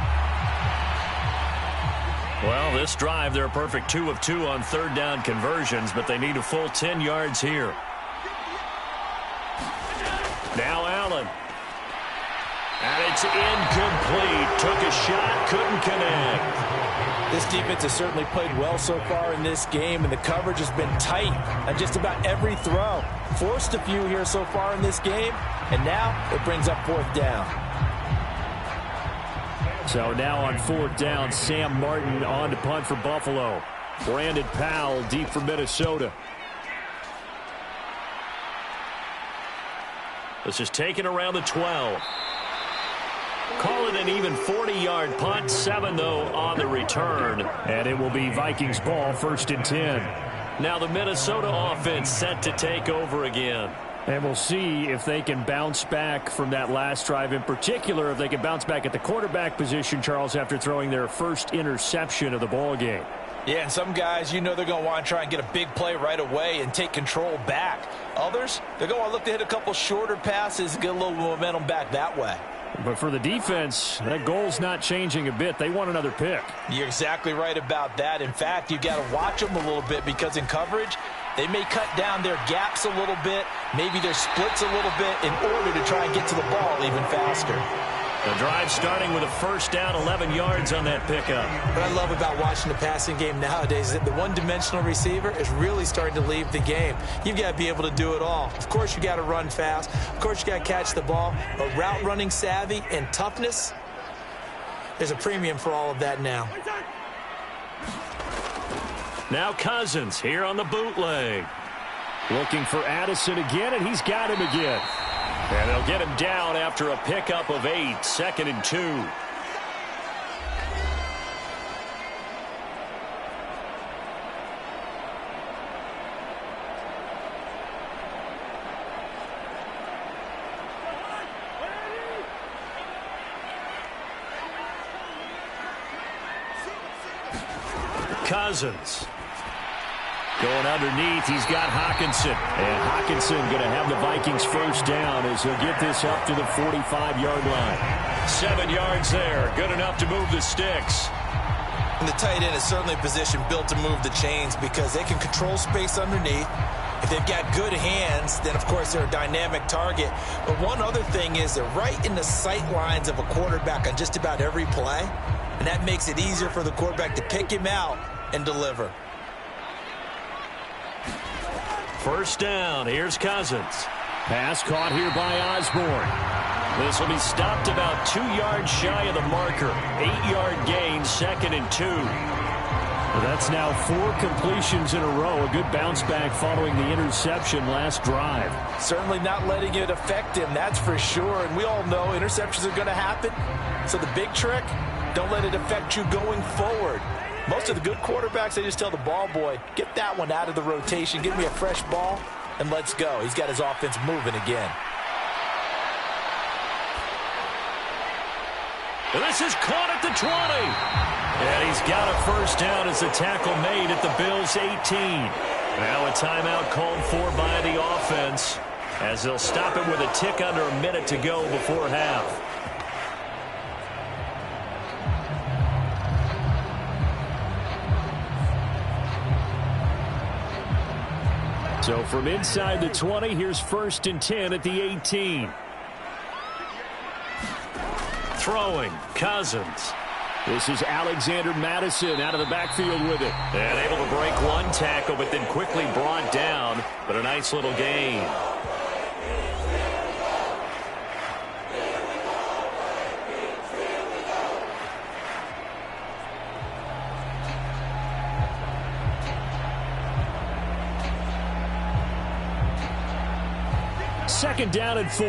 Well, this drive, they're a perfect 2 of 2 on third down conversions, but they need a full 10 yards here. Now Allen. And it's incomplete. Took a shot, couldn't connect. This defense has certainly played well so far in this game, and the coverage has been tight on just about every throw. Forced a few here so far in this game, and now it brings up 4th down. So now on 4th down, Sam Martin on to punt for Buffalo. Brandon Powell deep for Minnesota. This is taken around the 12. Call it an even 40-yard punt. 7, though, on the return. And it will be Vikings ball, 1st and 10. Now the Minnesota offense set to take over again. And we'll see if they can bounce back from that last drive. In particular, if they can bounce back at the quarterback position, Charles, after throwing their first interception of the ball game. Yeah, and some guys, you know they're going to want to try and get a big play right away and take control back. Others, they're going to want to look to hit a couple shorter passes and get a little momentum back that way. But for the defense, that goal's not changing a bit. They want another pick. You're exactly right about that. In fact, you've got to watch them a little bit because in coverage, they may cut down their gaps a little bit, maybe their splits a little bit in order to try and get to the ball even faster. The drive starting with a first down, 11 yards on that pickup. What I love about watching the passing game nowadays is that the one-dimensional receiver is really starting to leave the game. You've got to be able to do it all. Of course, you got to run fast. Of course, you got to catch the ball. But route running savvy and toughness, there's a premium for all of that now. Now Cousins here on the bootleg. Looking for Addison again, and he's got him again. And they'll get him down after a pickup of 8, 2nd and 2. Cousins. Going underneath, he's got Hockenson. And Hockenson going to have the Vikings first down as he'll get this up to the 45-yard line. 7 yards there, good enough to move the sticks. And the tight end is certainly a position built to move the chains because they can control space underneath. If they've got good hands, then of course they're a dynamic target. But one other thing is they're right in the sight lines of a quarterback on just about every play. And that makes it easier for the quarterback to pick him out and deliver. First down, here's Cousins. Pass caught here by Osborne. This will be stopped about 2 yards shy of the marker. 8-yard gain, 2nd and 2. Well, that's now 4 completions in a row. A good bounce back following the interception last drive. Certainly not letting it affect him, that's for sure. And we all know interceptions are going to happen. So the big trick, don't let it affect you going forward. Most of the good quarterbacks, they just tell the ball boy, get that one out of the rotation, give me a fresh ball, and let's go. He's got his offense moving again. And this is caught at the 20. And he's got a first down as the tackle made at the Bills' 18. Now a timeout called for by the offense as they'll stop it with a tick under a minute to go before half. So from inside the 20, here's 1st and 10 at the 18. Throwing, Cousins. This is Alexander Madison out of the backfield with it. And able to break one tackle, but then quickly brought down. But a nice little gain. Second down and 4.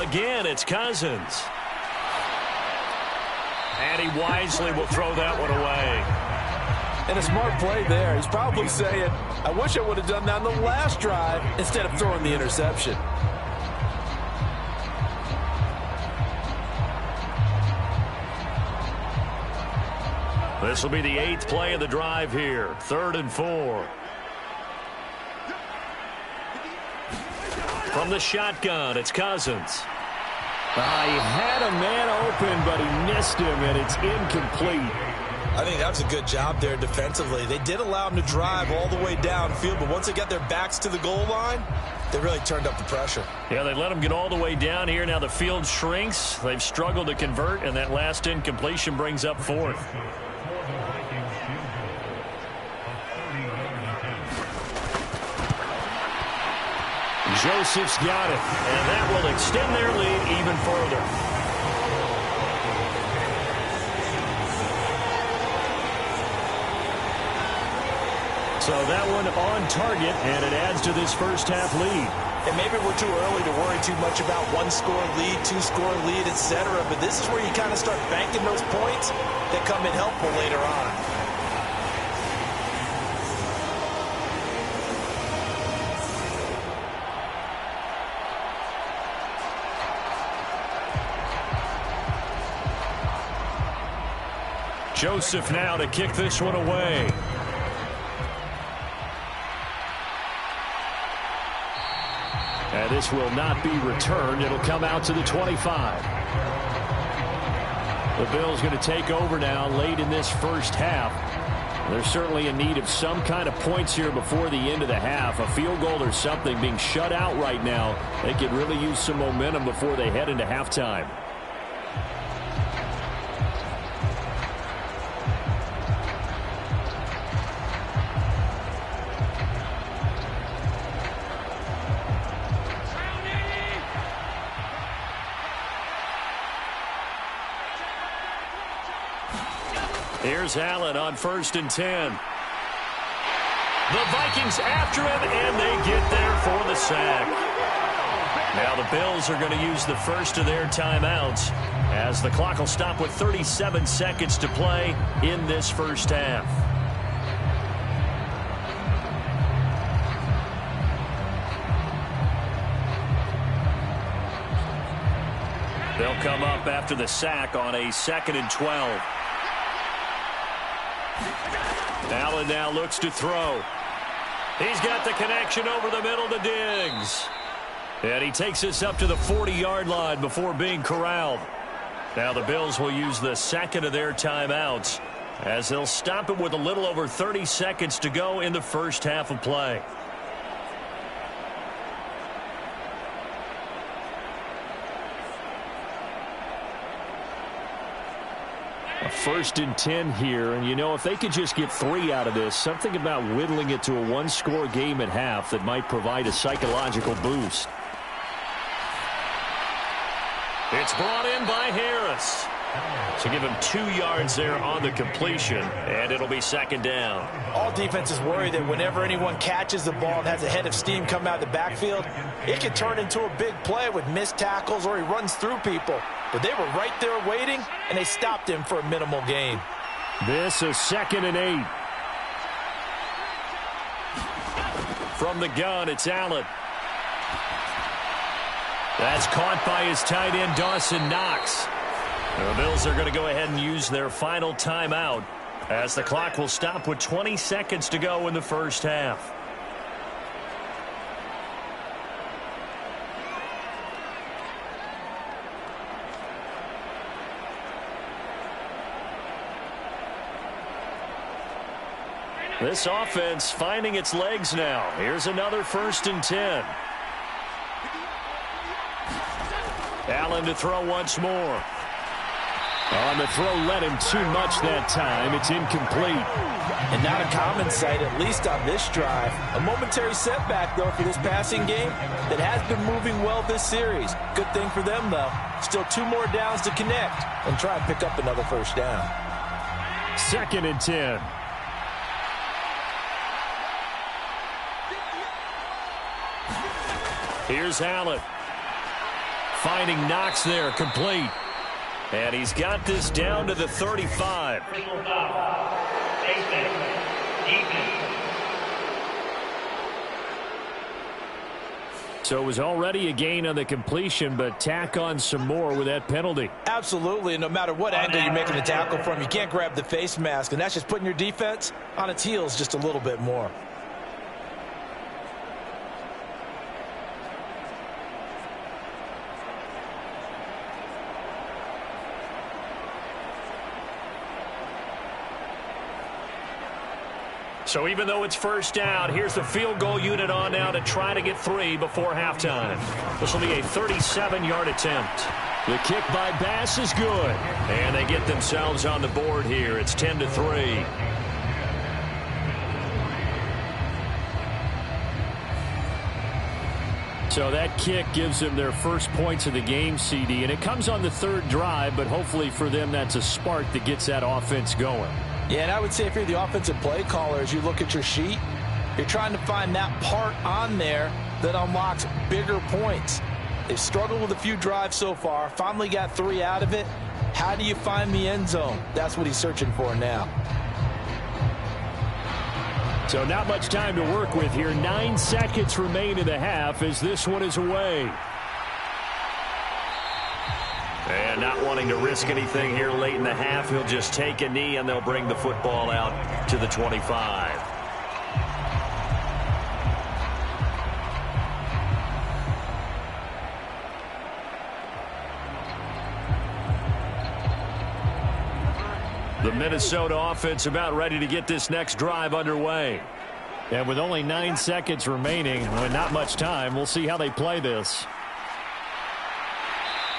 Again, it's Cousins. And he wisely will throw that one away. And a smart play there. He's probably saying, I wish I would have done that on the last drive instead of throwing the interception. This will be the 8th play of the drive here. 3rd and 4. From the shotgun, it's Cousins. He had a man open, but he missed him, and it's incomplete. I think that was a good job there defensively. They did allow him to drive all the way downfield, but once they got their backs to the goal line, they really turned up the pressure. Yeah, they let him get all the way down here. Now the field shrinks. They've struggled to convert, and that last incompletion brings up 4th. Joseph's got it, and that will extend their lead even further. So that one on target, and it adds to this first half lead. And maybe we're too early to worry too much about 1-score lead, 2-score lead, etc. But this is where you kind of start banking those points that come in helpful later on. Joseph now to kick this one away. And this will not be returned. It'll come out to the 25. The Bills going to take over now late in this first half They're certainly in need of some kind of points here before the end of the half. A field goal or something, being shut out right now. They could really use some momentum before they head into halftime. Here's Allen on 1st and 10. The Vikings after him, and they get there for the sack. Now the Bills are going to use the first of their timeouts as the clock will stop with 37 seconds to play in this first half. They'll come up after the sack on a 2nd and 12. Allen now looks to throw. He's got the connection over the middle to Diggs. And he takes us up to the 40-yard line before being corralled. Now the Bills will use the second of their timeouts as they'll stop it with a little over 30 seconds to go in the first half of play. A 1st and 10 here, and you know, if they could just get 3 out of this, something about whittling it to a one-score game at half that might provide a psychological boost. It's brought in by Harris. So give him 2 yards there on the completion, and it'll be 2nd down. All defenses worry that whenever anyone catches the ball and has a head of steam come out of the backfield, it can turn into a big play with missed tackles or he runs through people. But they were right there waiting, and they stopped him for a minimal gain. This is 2nd and 8. From the gun, it's Allen. That's caught by his tight end, Dawson Knox. The Bills are going to go ahead and use their final timeout as the clock will stop with 20 seconds to go in the first half. This offense finding its legs now. Here's another 1st and 10. Allen to throw once more. On the throw, led him too much that time. It's incomplete. And not a common sight, at least on this drive. A momentary setback, though, for this passing game that has been moving well this series. Good thing for them, though. Still 2 more downs to connect and try and pick up another 1st down. 2nd and 10. Here's Allen. Finding Knox there, complete. And he's got this down to the 35. So it was already a gain on the completion, but tack on some more with that penalty. Absolutely, and no matter what angle you're making the tackle from, you can't grab the face mask, and that's just putting your defense on its heels just a little bit more. So even though it's 1st down, here's the field goal unit on now to try to get 3 before halftime. This will be a 37-yard attempt. The kick by Bass is good. And they get themselves on the board here. It's 10-3. So that kick gives them their first points of the game, CD. And it comes on the 3rd drive, but hopefully for them that's a spark that gets that offense going. Yeah, and I would say if you're the offensive play caller, as you look at your sheet, you're trying to find that part on there that unlocks bigger points. They've struggled with a few drives so far, finally got 3 out of it. How do you find the end zone? That's what he's searching for now. So not much time to work with here. 9 seconds remain in the half as this one is away. And not wanting to risk anything here late in the half, he'll just take a knee and they'll bring the football out to the 25. The Minnesota offense about ready to get this next drive underway. And with only 9 seconds remaining, and not much time, we'll see how they play this.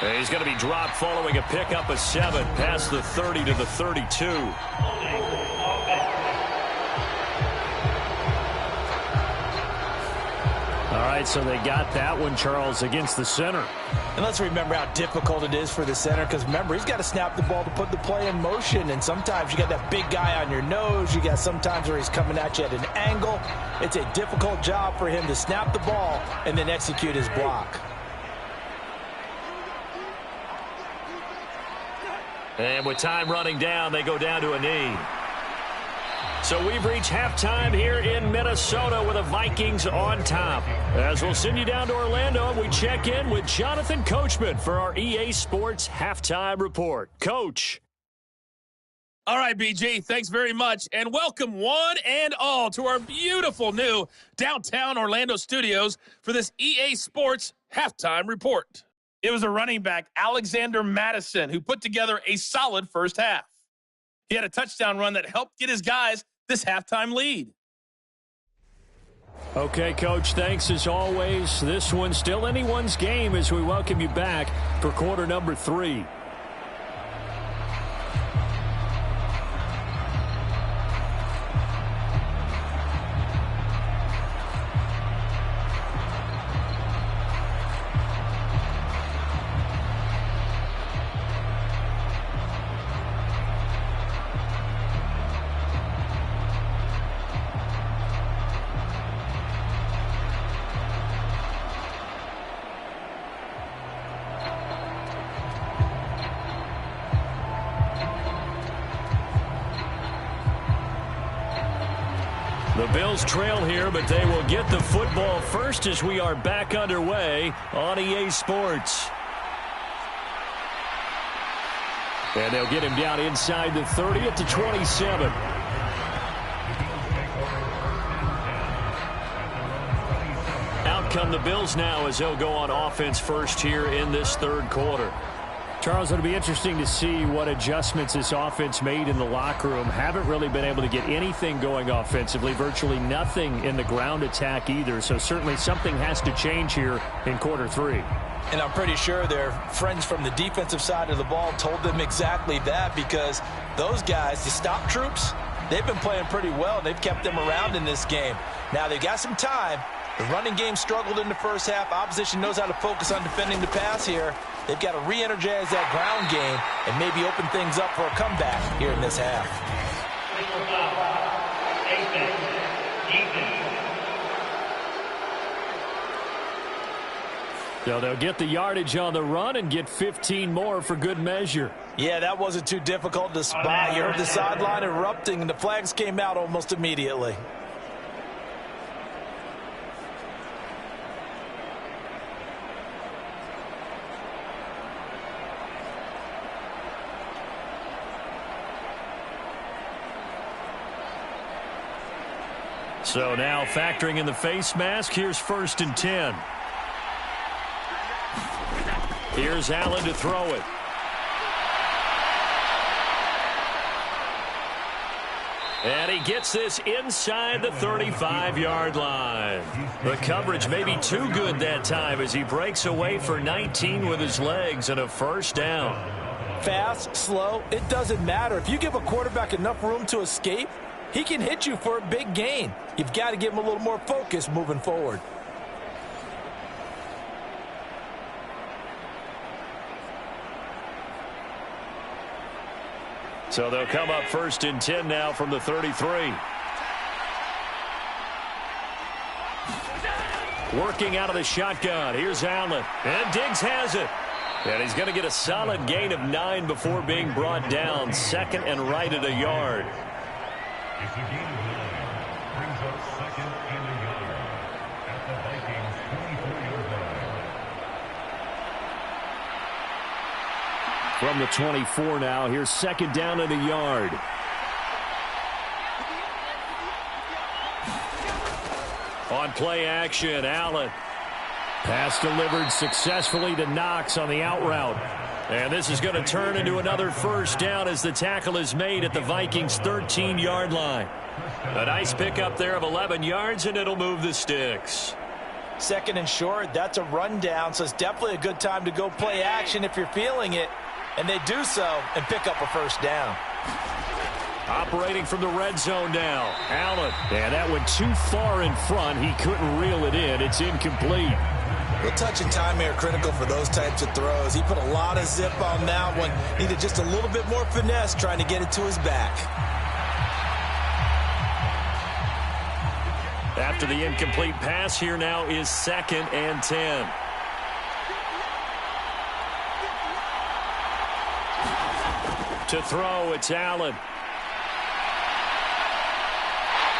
And he's going to be dropped following a pickup of 7 past the 30 to the 32. All right, so they got that one, Charles, against the center. And let's remember how difficult it is for the center, because remember, he's got to snap the ball to put the play in motion, and sometimes you got that big guy on your nose. You got sometimes where he's coming at you at an angle. It's a difficult job for him to snap the ball and then execute his block. And with time running down, they go down to a knee. So we've reached halftime here in Minnesota with the Vikings on top. As we'll send you down to Orlando, we check in with Jonathan Coachman for our EA Sports Halftime Report. Coach. All right, BG, thanks very much. And welcome one and all to our beautiful new downtown Orlando studios for this EA Sports Halftime Report. It was a running back, Alexander Madison, who put together a solid first half. He had a touchdown run that helped get his guys this halftime lead. Okay, Coach, thanks as always. This one's still anyone's game as we welcome you back for quarter number 3. The Bills trail here, but they will get the football first as we are back underway on EA Sports. And they'll get him down inside the 30 at the 27. Out come the Bills now as they'll go on offense first here in this third quarter. Charles, it'll be interesting to see what adjustments this offense made in the locker room. Haven't really been able to get anything going offensively, virtually nothing in the ground attack either. So certainly something has to change here in quarter 3. And I'm pretty sure their friends from the defensive side of the ball told them exactly that, because those guys, the stop troops, they've been playing pretty well. They've kept them around in this game. Now they've got some time. The running game struggled in the first half. Opposition knows how to focus on defending the pass here. They've got to re-energize that ground game and maybe open things up for a comeback here in this half. So they'll get the yardage on the run and get 15 more for good measure. Yeah, that wasn't too difficult to spot. You heard the sideline erupting, and the flags came out almost immediately. So now factoring in the face mask, here's 1st and 10. Here's Allen to throw it. And he gets this inside the 35-yard line. The coverage may be too good that time as he breaks away for 19 with his legs and a first down. Fast, slow, it doesn't matter. If you give a quarterback enough room to escape, he can hit you for a big gain. You've got to give him a little more focus moving forward. So they'll come up 1st and 10 now from the 33. Working out of the shotgun. Here's Allen. And Diggs has it. And he's going to get a solid gain of 9 before being brought down. 2nd and right at a yard. It's a gain of 9. Brings up 2nd and a yard at the Vikings 24-yard line. From the 24 now, here's 2nd down and a yard. On play action, Allen. Pass delivered successfully to Knox on the out route. And this is going to turn into another first down as the tackle is made at the Vikings' 13-yard line. A nice pickup there of 11 yards, and it'll move the sticks. Second and short, that's a rundown, so it's definitely a good time to go play action if you're feeling it. And they do so and pick up a first down. Operating from the red zone now, Allen. And that went too far in front. He couldn't reel it in. It's incomplete. Well, touch and time are critical for those types of throws. He put a lot of zip on that one. Needed just a little bit more finesse trying to get it to his back. After the incomplete pass, here now is 2nd and 10. To throw, it's Allen.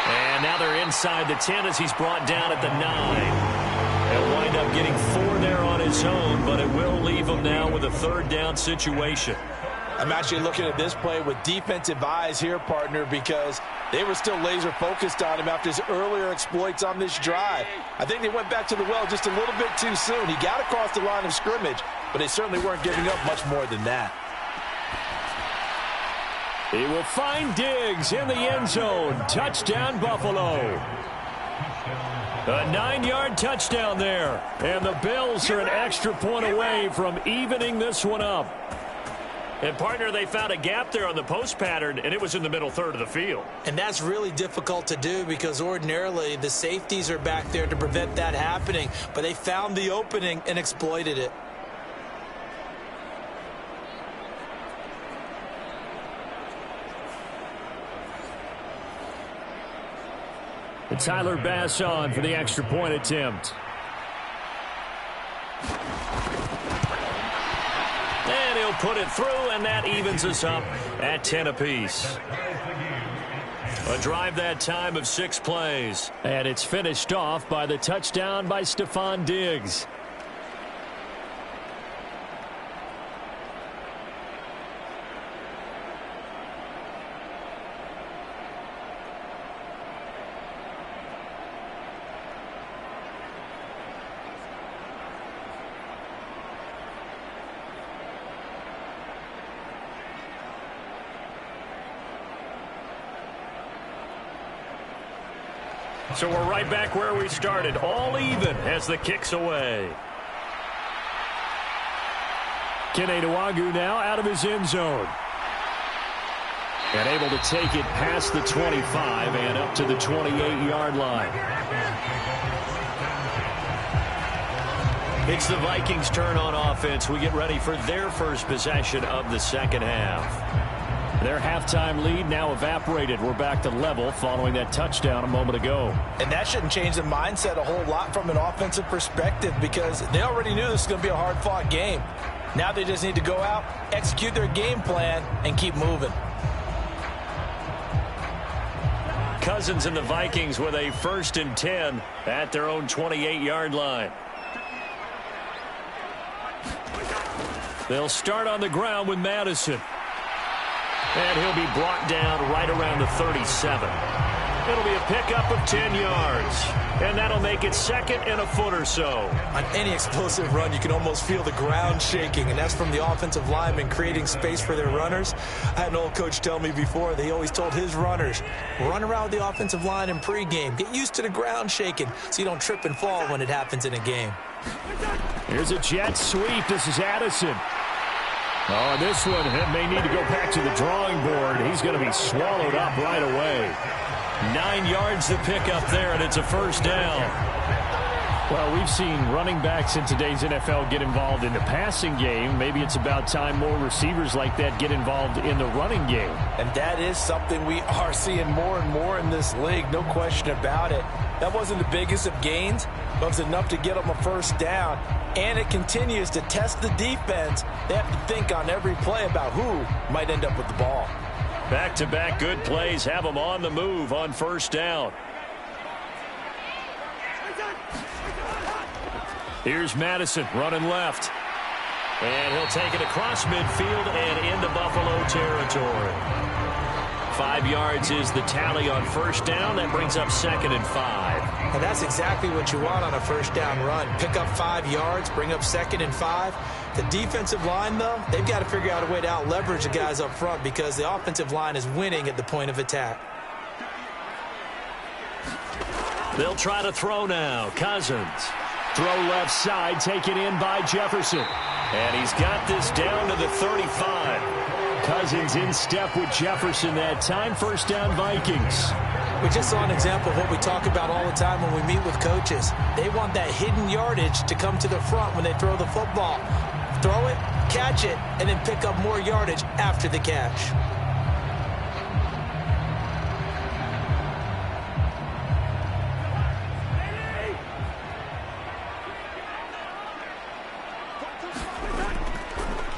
And now they're inside the 10 as he's brought down at the 9. He'll wind up getting 4 there on his own, but it will leave him now with a 3rd down situation. I'm actually looking at this play with defensive eyes here, partner, because they were still laser focused on him after his earlier exploits on this drive. I think they went back to the well just a little bit too soon. He got across the line of scrimmage, but they certainly weren't giving up much more than that. He will find Diggs in the end zone. Touchdown, Buffalo. A 9-yard touchdown there. And the Bills are an extra point away from evening this one up. And, partner, they found a gap there on the post pattern, and it was in the middle third of the field. And that's really difficult to do because ordinarily the safeties are back there to prevent that happening. But they found the opening and exploited it. And Tyler Bass on for the extra point attempt. And he'll put it through, and that evens us up at 10 apiece. A drive that time of 6 plays. And it's finished off by the touchdown by Stefon Diggs. So we're right back where we started, all even as the kick's away. Kene Nwangwu now out of his end zone. And able to take it past the 25 and up to the 28-yard line. It's the Vikings' turn on offense. We get ready for their first possession of the second half. Their halftime lead now evaporated. We're back to level following that touchdown a moment ago. And that shouldn't change the mindset a whole lot from an offensive perspective because they already knew this was going to be a hard-fought game. Now they just need to go out, execute their game plan, and keep moving. Cousins and the Vikings with a 1st and 10 at their own 28-yard line. They'll start on the ground with Madison. And he'll be brought down right around the 37. It'll be a pickup of 10 yards. And that'll make it 2nd and a foot or so. On any explosive run, you can almost feel the ground shaking, and that's from the offensive linemen creating space for their runners. I had an old coach tell me before, they always told his runners, run around the offensive line in pregame. Get used to the ground shaking so you don't trip and fall when it happens in a game. Here's a jet sweep. This is Addison. Oh, this one may need to go back to the drawing board. He's going to be swallowed up right away. 9 yards to pick up there, and it's a first down. Well, we've seen running backs in today's NFL get involved in the passing game. Maybe it's about time more receivers like that get involved in the running game. And that is something we are seeing more and more in this league, no question about it. That wasn't the biggest of gains, but it was enough to get them a first down. And it continues to test the defense. They have to think on every play about who might end up with the ball. Back-to-back good plays have them on the move on first down. Here's Madison running left. And he'll take it across midfield and into Buffalo territory. 5 yards is the tally on first down. That brings up 2nd and 5. And that's exactly what you want on a first down run. Pick up 5 yards, bring up 2nd and 5. The defensive line, though, they've got to figure out a way to out-leverage the guys up front because the offensive line is winning at the point of attack. They'll try to throw now. Cousins. Throw left side, taken in by Jefferson. And he's got this down to the 35. Cousins in step with Jefferson that time. First down, Vikings. We just saw an example of what we talk about all the time when we meet with coaches. They want that hidden yardage to come to the front when they throw the football. Throw it, catch it, and then pick up more yardage after the catch.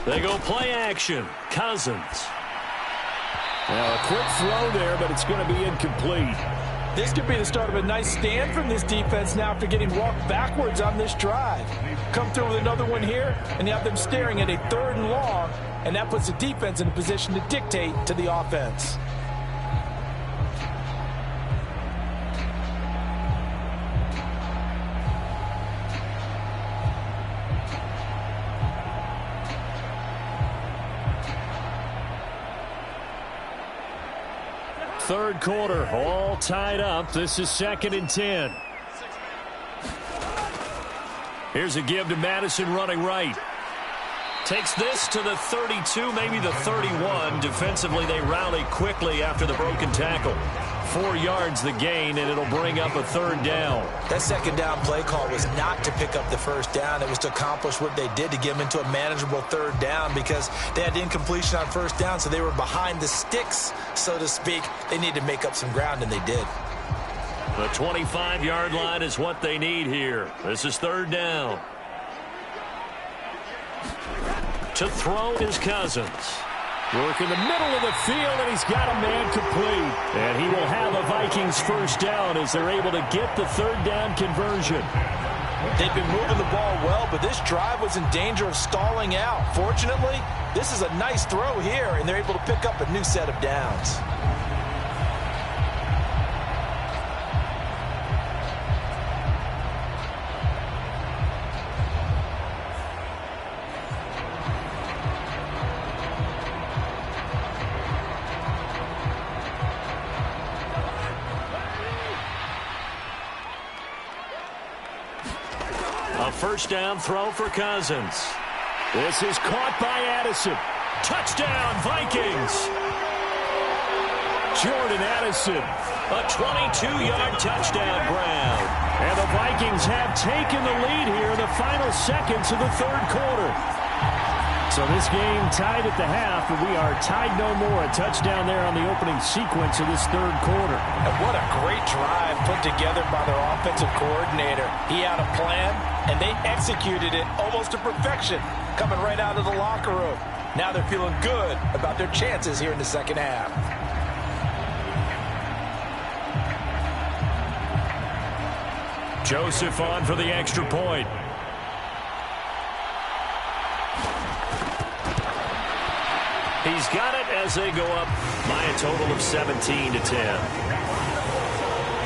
They go play action. Cousins. Now a quick throw there, but it's going to be incomplete. This could be the start of a nice stand from this defense now after getting walked backwards on this drive. Come through with another one here, and you have them staring at a 3rd and long, and that puts the defense in a position to dictate to the offense. Third quarter, all tied up. This is 2nd and 10. Here's a give to Madison running right. Takes this to the 32, maybe the 31. Defensively, they rally quickly after the broken tackle. 4 yards the gain, and it'll bring up a 3rd down. That 2nd down play call was not to pick up the 1st down. It was to accomplish what they did to get them into a manageable 3rd down because they had incompletion on 1st down, so they were behind the sticks, so to speak. They needed to make up some ground, and they did. The 25-yard line is what they need here. This is 3rd down. To throw is Cousins. Work in the middle of the field, and he's got a man complete. And he will have a Vikings 1st down as they're able to get the 3rd down conversion. They've been moving the ball well, but this drive was in danger of stalling out. Fortunately, this is a nice throw here, and they're able to pick up a new set of downs. First down throw for Cousins. This is caught by Addison. Touchdown, Vikings. Jordan Addison. A 22-yard touchdown Brown. And the Vikings have taken the lead here in the final seconds of the 3rd quarter. So this game tied at the half, and we are tied no more. A touchdown there on the opening sequence of this 3rd quarter. And what a great drive put together by their offensive coordinator. He had a plan, and they executed it almost to perfection, coming right out of the locker room. Now they're feeling good about their chances here in the 2nd half. Joseph on for the extra point. He's got it as they go up by a total of 17-10.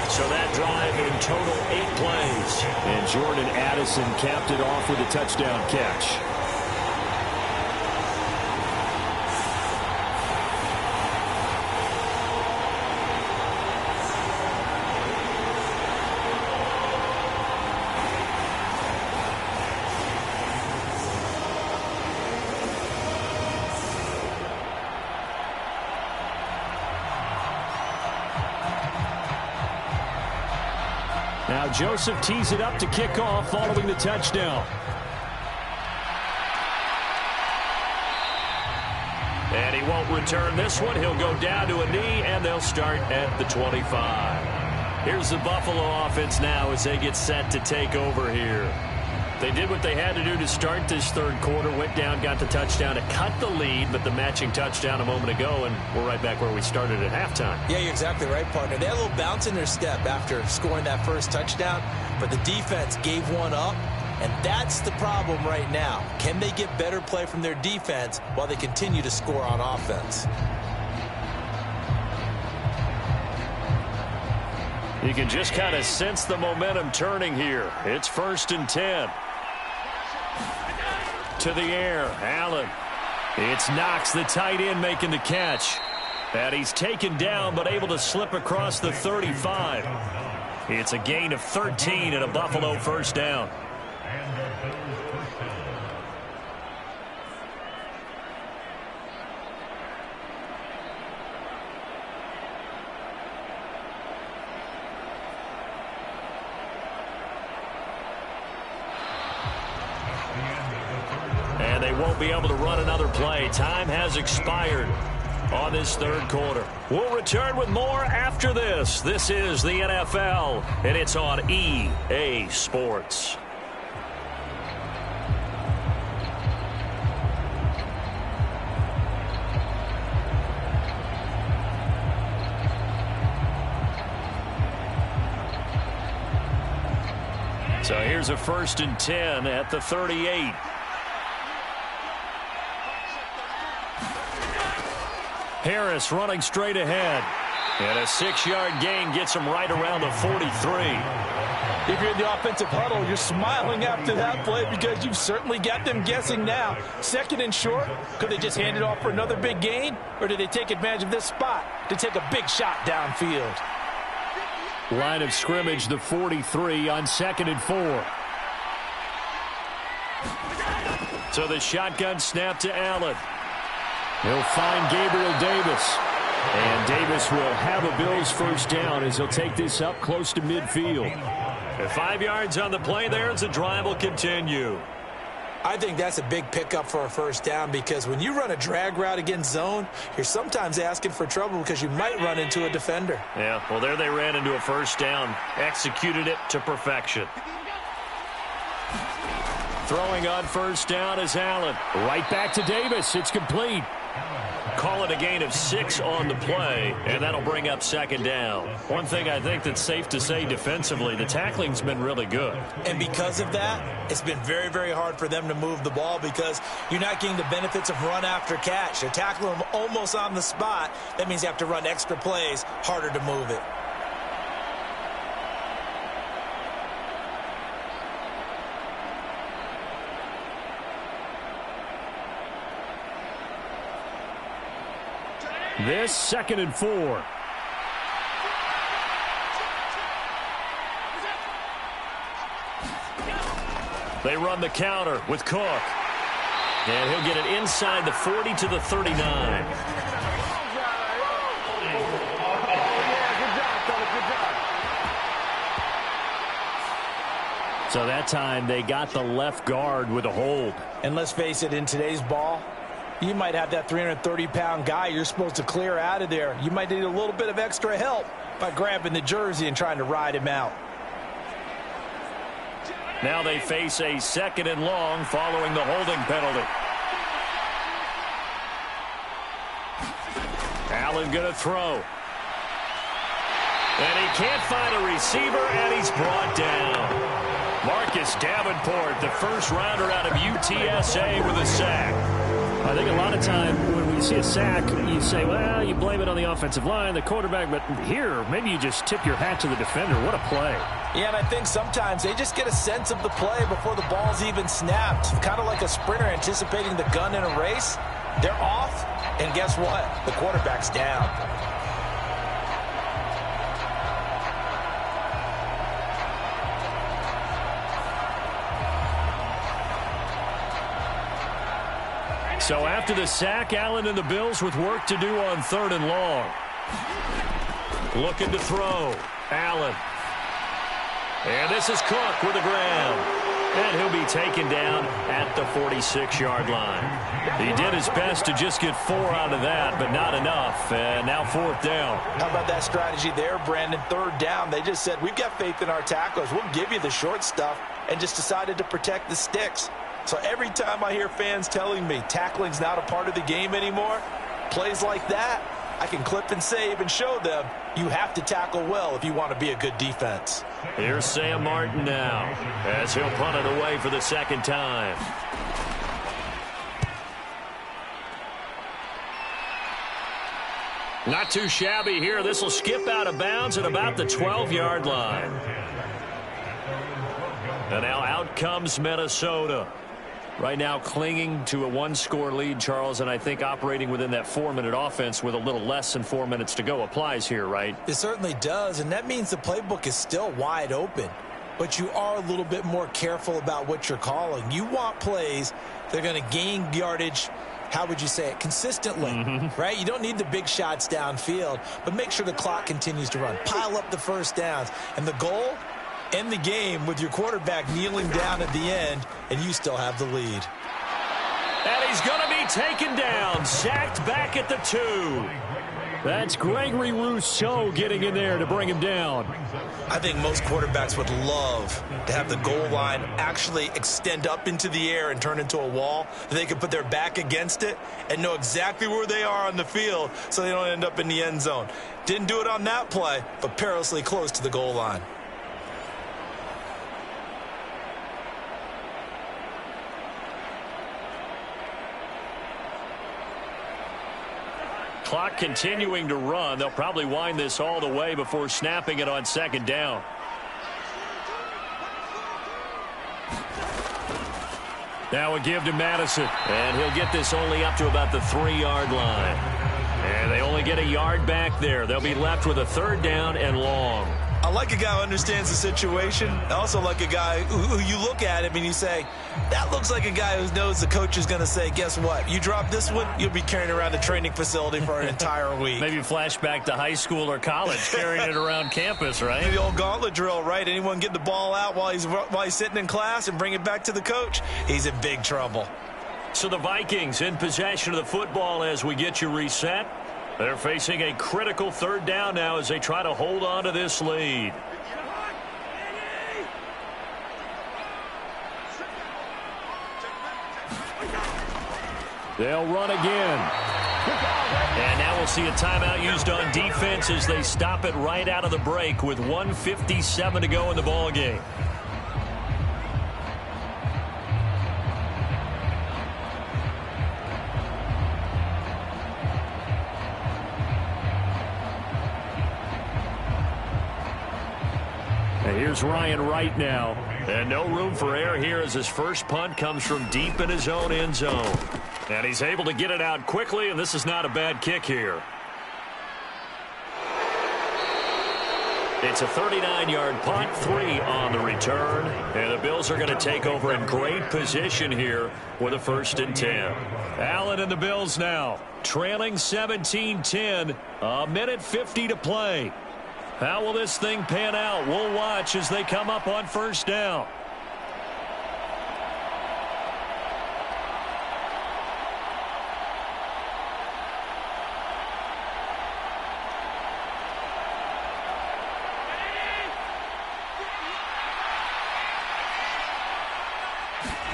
So that drive in total 8 plays. And Jordan Addison capped it off with a touchdown catch. Now Joseph tees it up to kick off following the touchdown. And he won't return this one. He'll go down to a knee, and they'll start at the 25. Here's the Buffalo offense now as they get set to take over here. They did what they had to do to start this 3rd quarter, went down, got the touchdown to cut the lead, but the matching touchdown a moment ago, and we're right back where we started at halftime. Yeah, you're exactly right, partner. They had a little bounce in their step after scoring that first touchdown, but the defense gave one up, and that's the problem right now. Can they get better play from their defense while they continue to score on offense? You can just kind of sense the momentum turning here. It's 1st and 10. To the air, Allen. It's Knox, the tight end, making the catch. And he's taken down, but able to slip across the 35. It's a gain of 13 and a Buffalo 1st down. And they won't be able to run another play. Time has expired on this 3rd quarter. We'll return with more after this. This is the NFL, and it's on EA Sports. So here's a 1st and 10 at the 38. Harris running straight ahead. And a 6-yard gain gets him right around the 43. If you're in the offensive huddle, you're smiling after that play because you've certainly got them guessing now. 2nd and short, could they just hand it off for another big gain? Or did they take advantage of this spot to take a big shot downfield? Line of scrimmage, the 43 on 2nd and 4. So the shotgun snap to Allen. He'll find Gabriel Davis. And Davis will have a Bills 1st down as he'll take this up close to midfield. And 5 yards on the play there as the drive will continue. I think that's a big pickup for a 1st down because when you run a drag route against zone, you're sometimes asking for trouble because you might run into a defender. Yeah, well, there they ran into a 1st down. Executed it to perfection. Throwing on 1st down is Allen. Right back to Davis. It's complete. Call it a gain of 6 on the play, and that'll bring up 2nd down. One thing I think that's safe to say defensively, the tackling's been really good. And because of that, it's been very, very hard for them to move the ball because you're not getting the benefits of run after catch. They're tackling them almost on the spot. That means you have to run extra plays, harder to move it. This 2nd and 4. They run the counter with Cook. And he'll get it inside the 40 to the 39. So that time they got the left guard with a hold. And let's face it, in today's ball, you might have that 330-pound guy you're supposed to clear out of there. You might need a little bit of extra help by grabbing the jersey and trying to ride him out. Now they face a 2nd and long following the holding penalty. Allen going to throw. And he can't find a receiver, and he's brought down. Marcus Davenport, the 1st rounder out of UTSA with a sack. I think a lot of time when we see a sack, you say, well, you blame it on the offensive line, the quarterback, but here, maybe you just tip your hat to the defender. What a play. Yeah, and I think sometimes they just get a sense of the play before the ball's even snapped. Kind of like a sprinter anticipating the gun in a race. They're off, and guess what? The quarterback's down. So after the sack, Allen and the Bills with work to do on 3rd and long. Looking to throw. Allen. And this is Cook with the ground. And he'll be taken down at the 46-yard line. He did his best to just get 4 out of that, but not enough. And now 4th down. How about that strategy there, Brandon? 3rd down. They just said, we've got faith in our tacklers. We'll give you the short stuff, and just decided to protect the sticks. So every time I hear fans telling me tackling's not a part of the game anymore, plays like that, I can clip and save and show them you have to tackle well if you want to be a good defense. Here's Sam Martin now as he'll punt it away for the 2nd time. Not too shabby here. This will skip out of bounds at about the 12-yard line. And now out comes Minnesota. Right now clinging to a one-score lead, Charles, and I think operating within that 4-minute offense with a little less than 4 minutes to go applies here, right? It certainly does, and that means the playbook is still wide open. But you are a little bit more careful about what you're calling. You want plays that are going to gain yardage, how would you say it, consistently, right? You don't need the big shots downfield, but make sure the clock continues to run. Pile up the first downs. And the goal, end the game with your quarterback kneeling down at the end, and you still have the lead. And he's going to be taken down, sacked back at the 2. That's Gregory Rousseau getting in there to bring him down. I think most quarterbacks would love to have the goal line actually extend up into the air and turn into a wall. They can put their back against it and know exactly where they are on the field so they don't end up in the end zone. Didn't do it on that play, but perilously close to the goal line. Clock continuing to run. They'll probably wind this all the way before snapping it on second down. Now a give to Madison. And he'll get this only up to about the 3-yard line. And they only get a yard back there. They'll be left with a 3rd down and long. I like a guy who understands the situation. I also like a guy who you look at him and you say, that looks like a guy who knows the coach is going to say, guess what? You drop this one, you'll be carrying around the training facility for an entire week. Maybe flashback to high school or college, carrying it around campus, right? The old gauntlet drill, right? Anyone get the ball out while he's sitting in class and bring it back to the coach, he's in big trouble. So the Vikings in possession of the football as we get you reset. They're facing a critical 3rd down now as they try to hold on to this lead. They'll run again. And now we'll see a timeout used on defense as they stop it right out of the break with 1:57 to go in the ballgame. Here's Ryan Wright now. And no room for error here as his first punt comes from deep in his own end zone. And he's able to get it out quickly, and this is not a bad kick here. It's a 39-yard punt, 3 on the return. And the Bills are going to take over in great position here with a 1st and 10. Allen and the Bills now trailing 17-10, a minute 50 to play. How will this thing pan out? We'll watch as they come up on 1st down.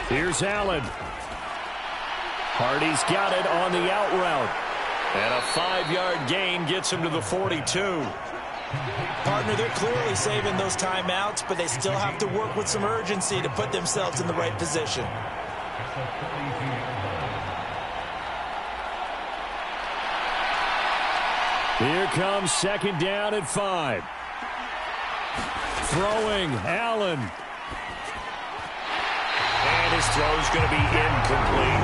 Here's Allen. Hardy's got it on the out route. And a 5-yard gain gets him to the 42. Partner, they're clearly saving those timeouts, but they still have to work with some urgency to put themselves in the right position. Here comes 2nd down at 5. Throwing, Allen. And his throw's going to be incomplete.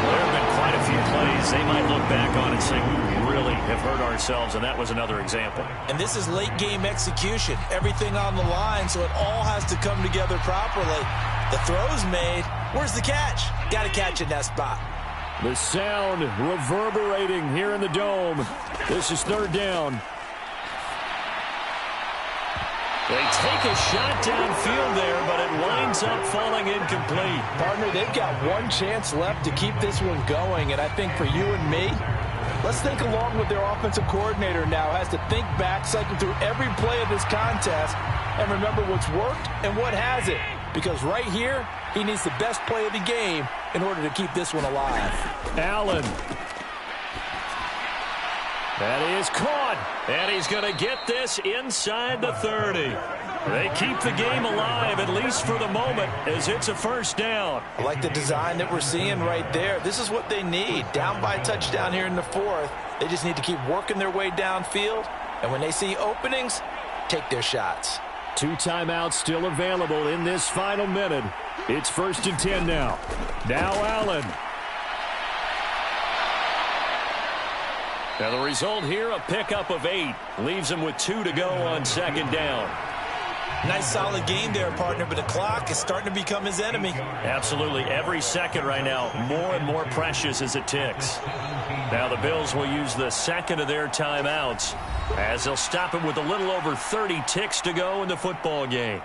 There have been quite a few plays they might look back on and say, we really have hurt ourselves, and that was another example. And this is late game execution. Everything on the line, so it all has to come together properly. The throw's made. Where's the catch? Got to catch in that spot. The sound reverberating here in the dome. This is 3rd down. They take a shot downfield there, but it winds up falling incomplete. Partner, they've got one chance left to keep this one going, and I think for you and me, let's think along with their offensive coordinator now. Has to think back, cycle through every play of this contest, and remember what's worked and what hasn't. Because right here, he needs the best play of the game in order to keep this one alive. Allen. That is caught. And he's going to get this inside the 30. They keep the game alive, at least for the moment, as it's a 1st down. I like the design that we're seeing right there. This is what they need. Down by a touchdown here in the 4th. They just need to keep working their way downfield, and when they see openings, take their shots. 2 timeouts still available in this final minute. It's 1st and 10 now. Now Allen. Now the result here, a pickup of 8. Leaves him with 2 to go on 2nd down. Nice solid game there, partner, but the clock is starting to become his enemy. Absolutely. Every second right now, more and more precious as it ticks. Now the Bills will use the second of their timeouts as they'll stop it with a little over 30 ticks to go in the football game.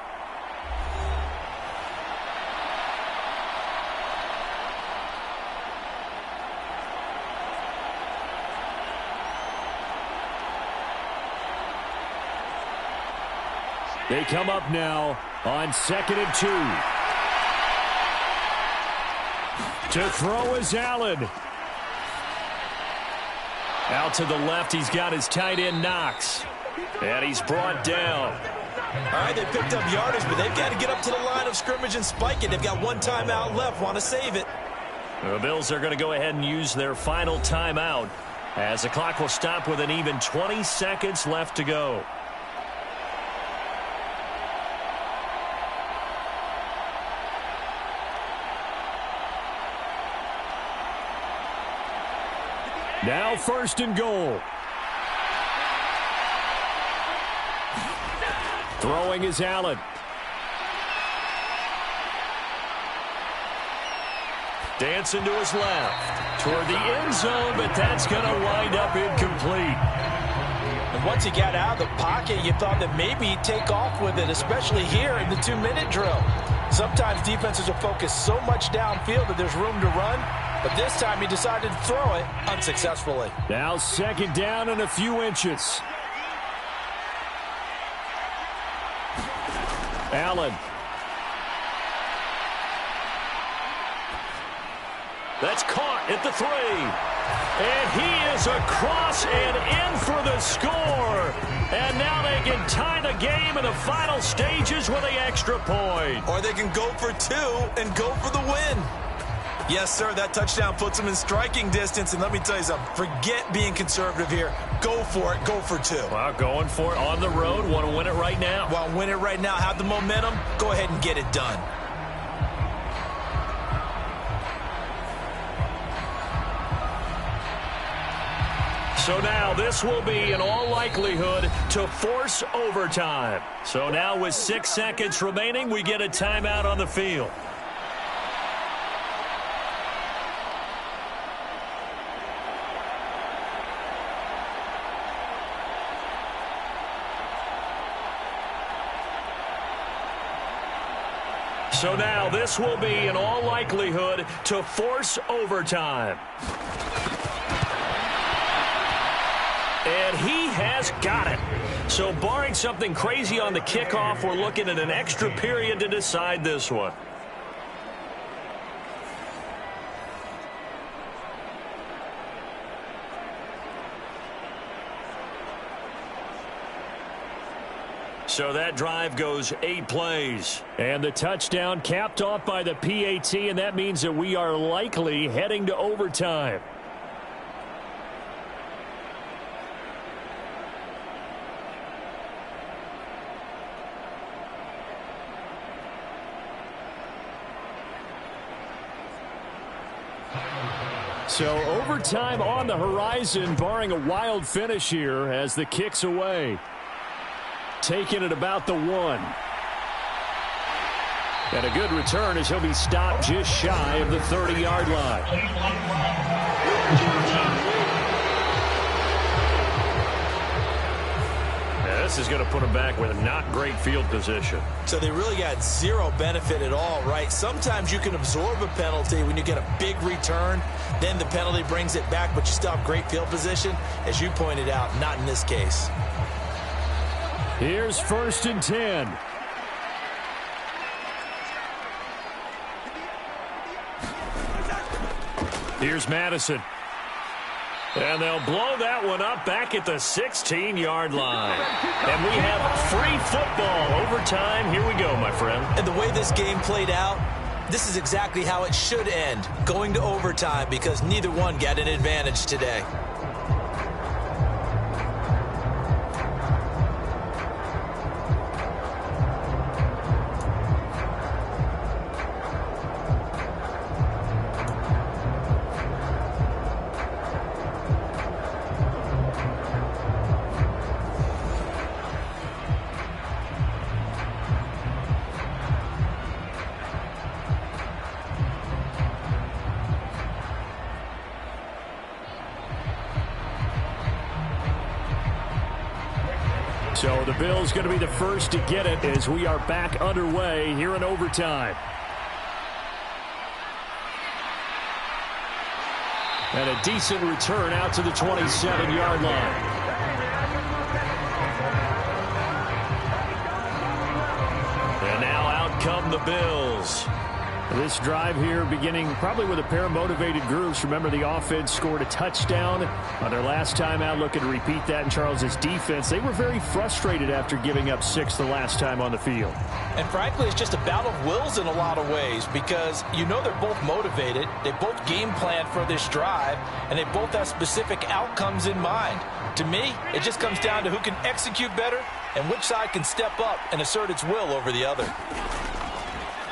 They come up now on 2nd and 2. To throw is Allen. Out to the left, he's got his tight end Knox. And he's brought down. All right, they picked up yardage, but they've got to get up to the line of scrimmage and spike it. They've got 1 timeout left, want to save it. The Bills are going to go ahead and use their final timeout as the clock will stop with an even 20 seconds left to go. Now 1st and goal. Throwing is Allen. Dancing to his left toward the end zone, but that's going to wind up incomplete. And once he got out of the pocket, you thought that maybe he'd take off with it, especially here in the 2-minute drill. Sometimes defenses will focus so much downfield that there's room to run, but this time he decided to throw it unsuccessfully. Now 2nd down and a few inches. Allen. That's caught at the 3. And he is across and in for the score. And now they can tie the game in the final stages with the extra point. Or they can go for 2 and go for the win. Yes, sir, that touchdown puts them in striking distance. And let me tell you something, forget being conservative here. Go for it, go for 2. Well, going for it on the road. Want to win it right now. Well, win it right now, have the momentum, go ahead and get it done. So now this will be, in all likelihood, to force overtime. So now with 6 seconds remaining, we get a timeout on the field. So now this will be, in all likelihood, to force overtime. And he has got it. So barring something crazy on the kickoff, we're looking at an extra period to decide this one. So that drive goes 8 plays. And the touchdown capped off by the PAT, and that means that we are likely heading to overtime. So overtime on the horizon, barring a wild finish here as the kick's away. Taking it about the 1. And a good return as he'll be stopped just shy of the 30-yard line. Now this is going to put him back with a not great field position. So they really got zero benefit at all, right? Sometimes you can absorb a penalty when you get a big return. Then the penalty brings it back, but you still have great field position. As you pointed out, not in this case. Here's 1st and 10. Here's Madison. And they'll blow that one up back at the 16-yard line. And we have free football. Overtime, here we go, my friend. And the way this game played out, this is exactly how it should end, going to overtime, because neither one got an advantage today. So the Bills going to be the first to get it as we are back underway here in overtime. And a decent return out to the 27-yard line. And now out come the Bills. This drive here beginning probably with a pair of motivated groups. Remember, the offense scored a touchdown on their last time out. Looking to repeat that in Charles's defense. They were very frustrated after giving up 6 the last time on the field. And frankly, it's just a battle of wills in a lot of ways because you know they're both motivated. They both game plan for this drive, and they both have specific outcomes in mind. To me, it just comes down to who can execute better and which side can step up and assert its will over the other.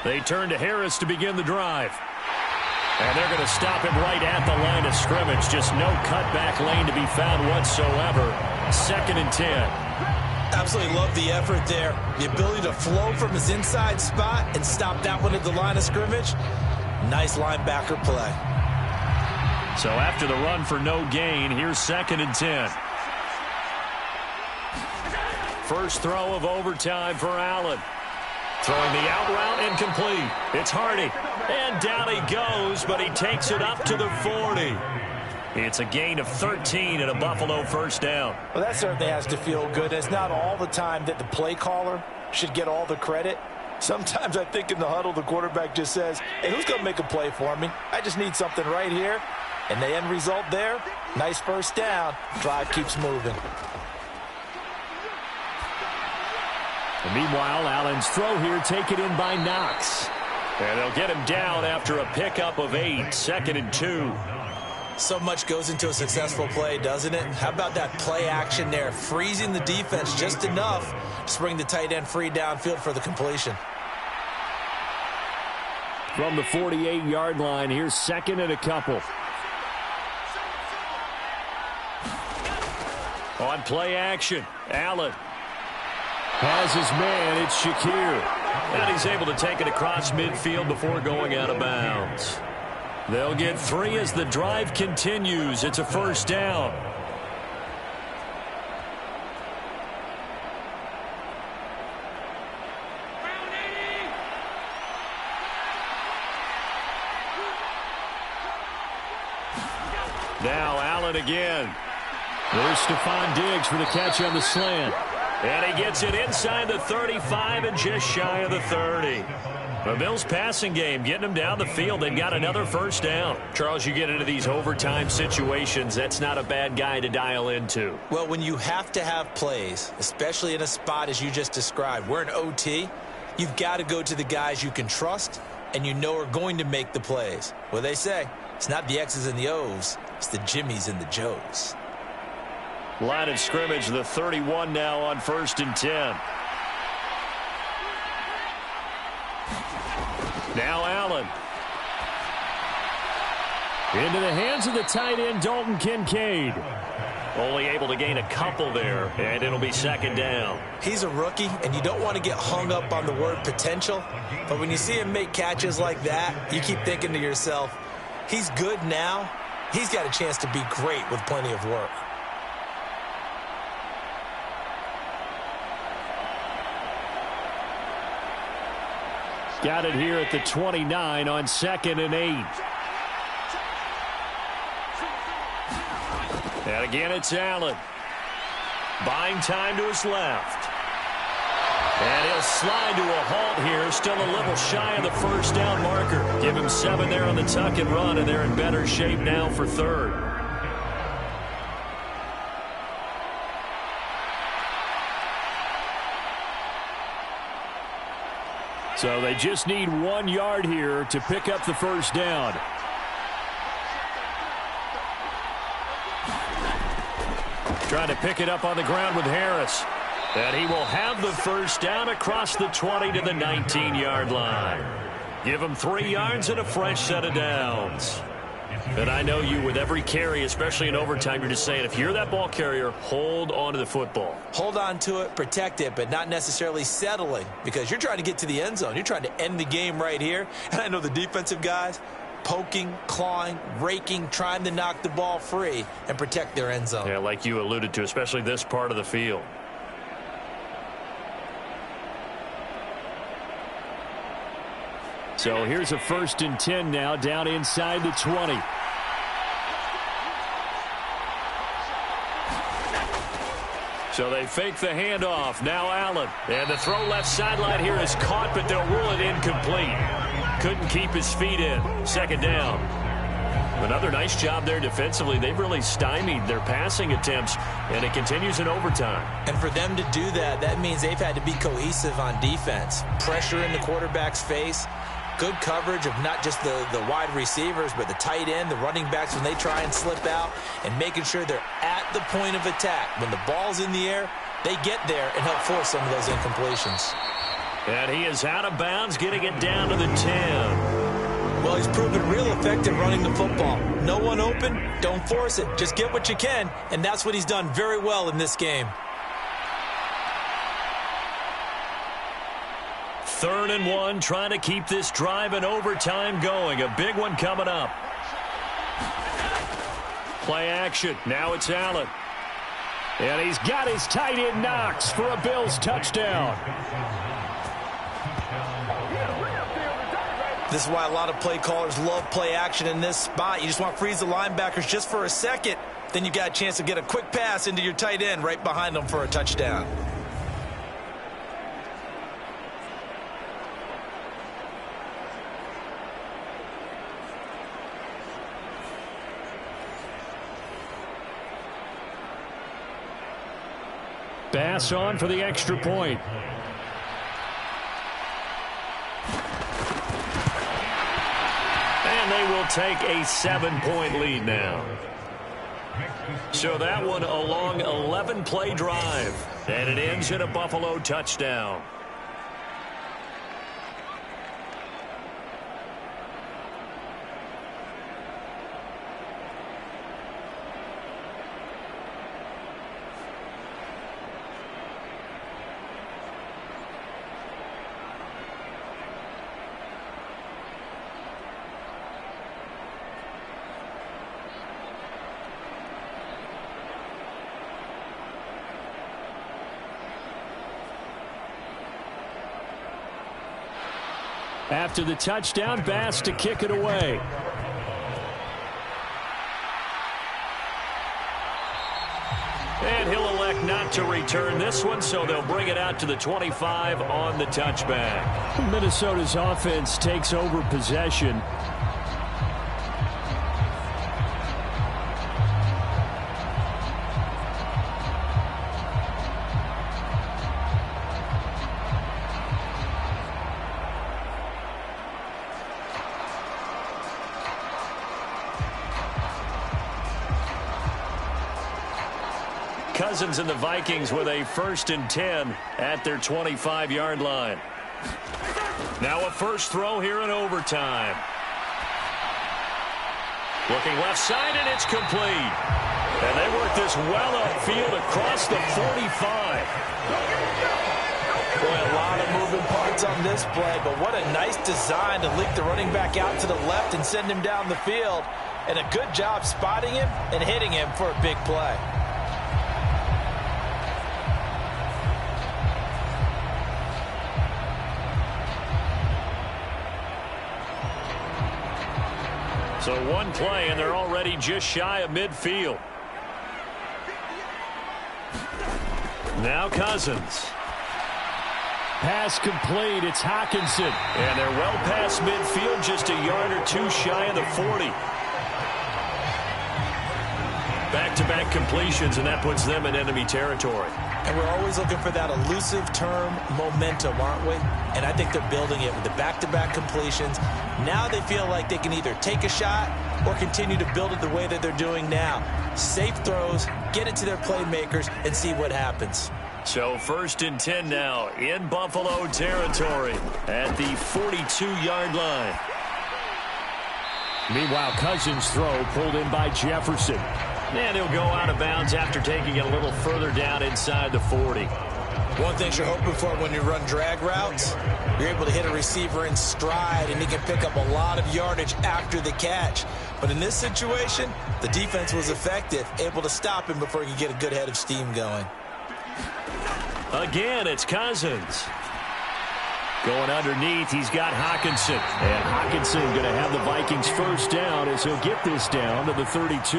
They turn to Harris to begin the drive. And they're going to stop him right at the line of scrimmage. Just no cutback lane to be found whatsoever. 2nd and 10. Absolutely love the effort there. The ability to flow from his inside spot and stop that one at the line of scrimmage. Nice linebacker play. So after the run for no gain, here's 2nd and 10. First throw of overtime for Allen. Throwing the out route incomplete. It's Hardy. And down he goes, but he takes it up to the 40. It's a gain of 13 and a Buffalo first down. Well, that certainly has to feel good. It's not all the time that the play caller should get all the credit. Sometimes I think in the huddle, the quarterback just says, hey, who's going to make a play for me? I just need something right here. And the end result there, nice first down. Drive keeps moving. And meanwhile, Allen's throw here taken in by Knox. And they'll get him down after a pickup of 8, 2nd and 2. So much goes into a successful play, doesn't it? How about that play action there? Freezing the defense just enough to bring the tight end free downfield for the completion. From the 48-yard line, here's 2nd and a couple. On play action, Allen has his man. It's Shakir. And he's able to take it across midfield before going out of bounds. They'll get 3 as the drive continues. It's a first down. Now Allen again. There's Stephon Diggs for the catch on the slant. And he gets it inside the 35 and just shy of the 30. The Bills passing game getting them down the field. They've got another first down. Charles, you get into these overtime situations, that's not a bad guy to dial into. Well, when you have to have plays, especially in a spot as you just described, we're in OT, you've got to go to the guys you can trust and you know are going to make the plays. Well, they say it's not the X's and the O's, it's the Jimmies and the Joes. Line of scrimmage, the 31 now on 1st and 10. Now Allen. Into the hands of the tight end, Dalton Kincaid. Only able to gain a couple there, and it'll be 2nd down. He's a rookie, and you don't want to get hung up on the word potential. But when you see him make catches like that, you keep thinking to yourself, he's good now. He's got a chance to be great with plenty of work. Got it here at the 29 on 2nd and 8. And again, it's Allen. Buying time to his left. And he'll slide to a halt here. Still a little shy of the first down marker. Give him 7 there on the tuck and run, and they're in better shape now for 3rd. So they just need 1 yard here to pick up the first down. Trying to pick it up on the ground with Harris. And he will have the first down across the 20 to the 19-yard line. Give him 3 yards and a fresh set of downs. And I know you, with every carry, especially in overtime, you're just saying, if you're that ball carrier, hold on to the football. Hold on to it, protect it, but not necessarily settling, because you're trying to get to the end zone. You're trying to end the game right here. And I know the defensive guys, poking, clawing, raking, trying to knock the ball free and protect their end zone. Yeah, like you alluded to, especially this part of the field. So here's a 1st and 10 now down inside the 20. So they fake the handoff. Now Allen. And the throw left sideline here is caught, but they'll rule it incomplete. Couldn't keep his feet in. 2nd down. Another nice job there defensively. They've really stymied their passing attempts, and it continues in overtime. And for them to do that, that means they've had to be cohesive on defense. Pressure in the quarterback's face. Good coverage of not just the wide receivers, but the tight end, the running backs when they try and slip out, and making sure they're at the point of attack. When the ball's in the air, they get there and help force some of those incompletions. And he is out of bounds, getting it down to the 10. Well, he's proven real effective running the football. No one open, don't force it. Just get what you can, and that's what he's done very well in this game. 3rd and 1, trying to keep this drive in overtime going. A big one coming up. Play action. Now it's Allen. And he's got his tight end Knox for a Bills touchdown. This is why a lot of play callers love play action in this spot. You just want to freeze the linebackers just for a second. Then you got a chance to get a quick pass into your tight end right behind them for a touchdown. Bass on for the extra point. And they will take a 7-point lead now. So that one a long 11-play drive. And it ends in a Buffalo touchdown. After the touchdown, Bass to kick it away. And he'll elect not to return this one, so they'll bring it out to the 25 on the touchback. Minnesota's offense takes over possession. Cousins and the Vikings with a 1st and 10 at their 25-yard line. Now a first throw here in overtime. Looking left side, and it's complete. And they work this well upfield across the 45. Boy, a lot of moving parts on this play, but what a nice design to leak the running back out to the left and send him down the field. And a good job spotting him and hitting him for a big play. So one play, and they're already just shy of midfield. Now Cousins. Pass complete. It's Hockenson. And they're well past midfield, just a yard or two shy of the 40. Back-to-back completions, and that puts them in enemy territory. And we're always looking for that elusive term momentum, aren't we? And I think they're building it with the back-to-back completions. Now they feel like they can either take a shot or continue to build it the way that they're doing now. Safe throws, get it to their playmakers, and see what happens. So 1st and 10 now in Buffalo territory at the 42-yard line. Meanwhile, Cousins' throw pulled in by Jefferson. And he'll go out of bounds after taking it a little further down inside the 40. One thing you're hoping for when you run drag routes, you're able to hit a receiver in stride, and he can pick up a lot of yardage after the catch. But in this situation, the defense was effective, able to stop him before he could get a good head of steam going. Again, it's Cousins. Going underneath, he's got Hockenson. And Hockenson going to have the Vikings first down as he'll get this down to the 32.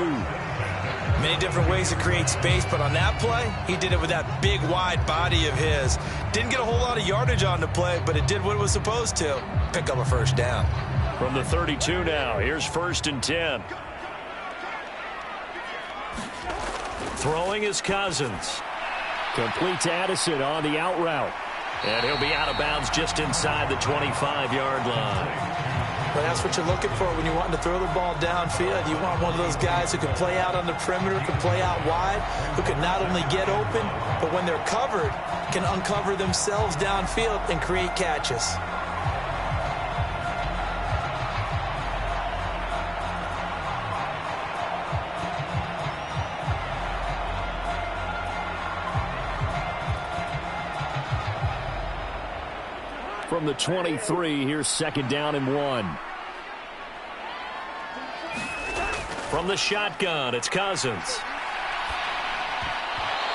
Many different ways to create space, but on that play, he did it with that big, wide body of his. Didn't get a whole lot of yardage on the play, but it did what it was supposed to. Pick up a first down. From the 32 now, here's 1st and 10. Throwing is Cousins. Complete to Addison on the out route. And he'll be out of bounds just inside the 25-yard line. But that's what you're looking for when you want to throw the ball downfield. You want one of those guys who can play out on the perimeter, can play out wide, who can not only get open, but when they're covered, can uncover themselves downfield and create catches. From the 23, here's 2nd down and 1. From the shotgun, it's Cousins.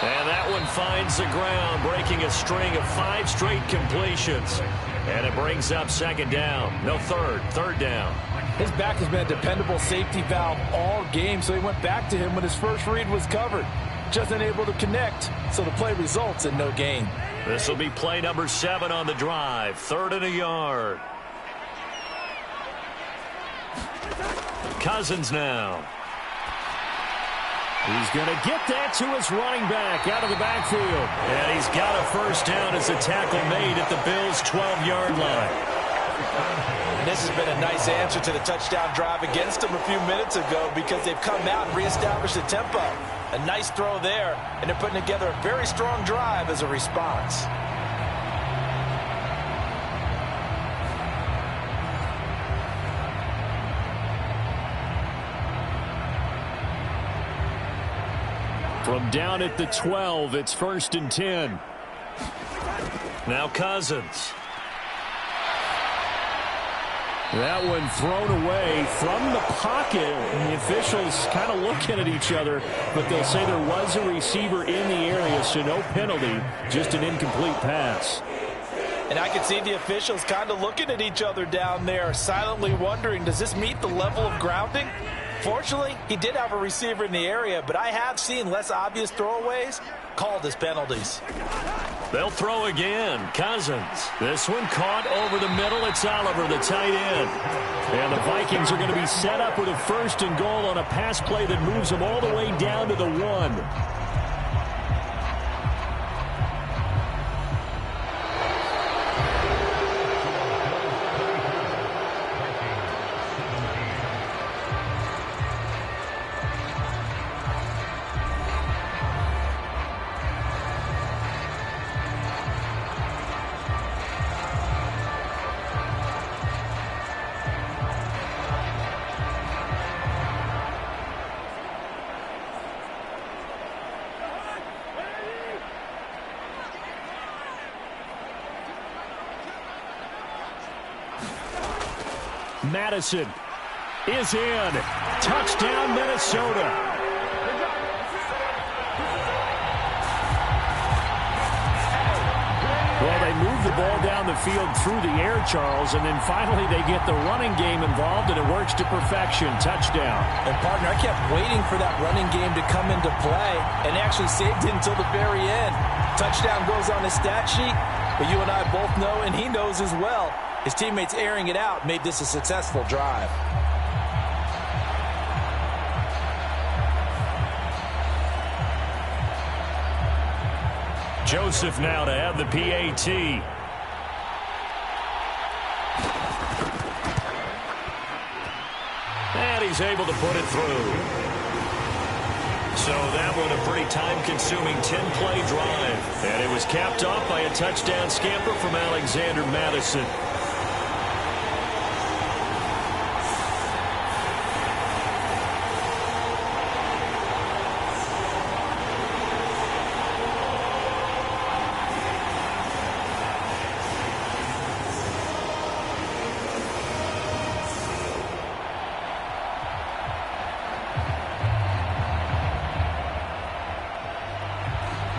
And that one finds the ground, breaking a string of 5 straight completions. And it brings up 2nd down. No, 3rd down. His back has been a dependable safety valve all game, so he went back to him when his first read was covered. Just unable to connect, so the play results in no gain. This will be play number 7 on the drive. 3rd and a yard. Cousins now. He's going to get that to his running back out of the backfield. And he's got a first down as the tackle made at the Bills' 12-yard line. This has been a nice answer to the touchdown drive against them a few minutes ago because they've come out and reestablished the tempo. A nice throw there, and they're putting together a very strong drive as a response. From down at the 12, it's 1st and 10. Now Cousins. That one thrown away from the pocket. And the officials kind of looking at each other, but they'll say there was a receiver in the area, so no penalty, just an incomplete pass. And I can see the officials kind of looking at each other down there, silently wondering, does this meet the level of grounding? Fortunately, he did have a receiver in the area, but I have seen less obvious throwaways called as penalties. They'll throw again. Cousins. This one caught over the middle. It's Oliver, the tight end. And the Vikings are going to be set up with a 1st and goal on a pass play that moves them all the way down to the 1. Madison is in. Touchdown, Minnesota. Well, they move the ball down the field through the air, Charles, and then finally they get the running game involved, and it works to perfection. Touchdown. And, partner, I kept waiting for that running game to come into play and actually saved it until the very end. Touchdown goes on his stat sheet, but you and I both know, and he knows as well, his teammates airing it out made this a successful drive. Joseph now to have the PAT. And he's able to put it through. So that one a pretty time-consuming 10-play drive. And it was capped off by a touchdown scamper from Alexander Madison.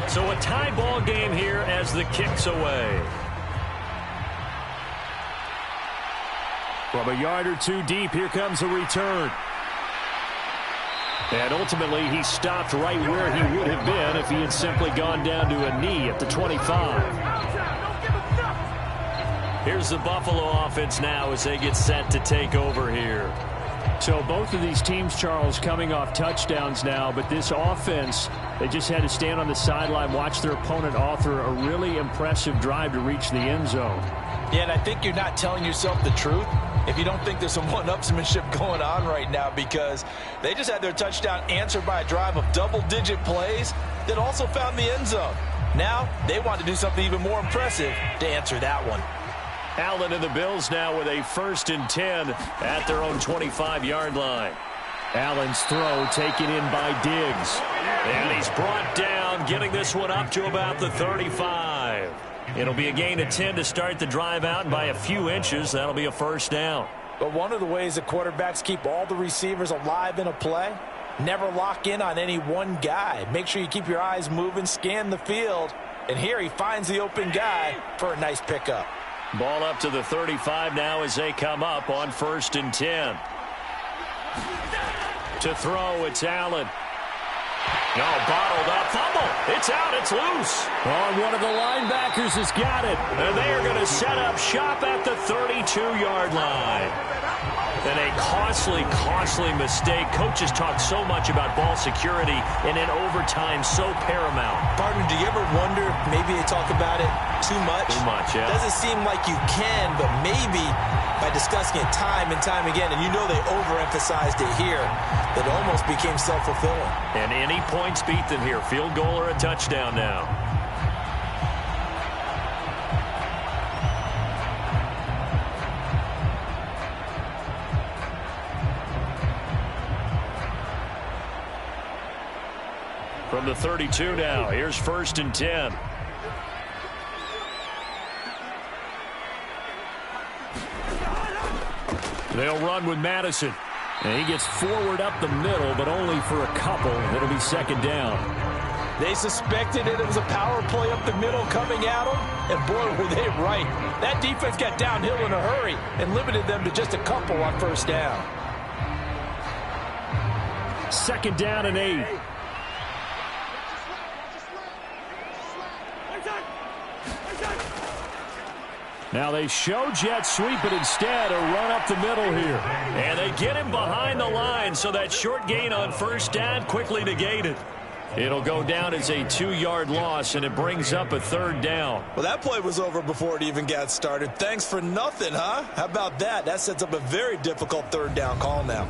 So a tie ball game here as the kick's away. From a yard or two deep, here comes a return. And ultimately, he stopped right where he would have been if he had simply gone down to a knee at the 25. Here's the Buffalo offense now as they get set to take over here. So both of these teams, Charles, coming off touchdowns now, but this offense, they just had to stand on the sideline, watch their opponent author a really impressive drive to reach the end zone. Yeah, and I think you're not telling yourself the truth if you don't think there's some one-upsmanship going on right now, because they just had their touchdown answered by a drive of double-digit plays that also found the end zone. Now they want to do something even more impressive to answer that one. Allen and the Bills now with a 1st and 10 at their own 25-yard line. Allen's throw taken in by Diggs. And he's brought down, getting this one up to about the 35. It'll be a gain of 10 to start the drive out, and by a few inches, that'll be a 1st down. But one of the ways that quarterbacks keep all the receivers alive in a play, never lock in on any one guy. Make sure you keep your eyes moving, scan the field, and here he finds the open guy for a nice pickup. Ball up to the 35 now as they come up on 1st and 10. To throw, it's Allen. No, bottled up, fumble. It's out, it's loose. Oh, one of the linebackers has got it. And they are going to set up shop at the 32-yard line. And a costly mistake. Coaches talk so much about ball security, and in overtime, so paramount. Partner, do you ever wonder, maybe they talk about it too much? Too much, yeah. Doesn't seem like you can, but maybe by discussing it time and time again, and you know they overemphasized it here, that it almost became self-fulfilling. And any points beat them here. Field goal or a touchdown now. From the 32 now, here's 1st and 10. They'll run with Madison. And he gets forward up the middle, but only for a couple. It'll be 2nd down. They suspected it was a power play up the middle coming at them, and boy, were they right. That defense got downhill in a hurry and limited them to just a couple on 1st down. 2nd down and 8. Now they show jet sweep, but instead a run up the middle here. And they get him behind the line, so that short gain on 1st down quickly negated. It'll go down as a 2-yard loss, and it brings up a 3rd down. Well, that play was over before it even got started. Thanks for nothing, huh? How about that? That sets up a very difficult 3rd down call now.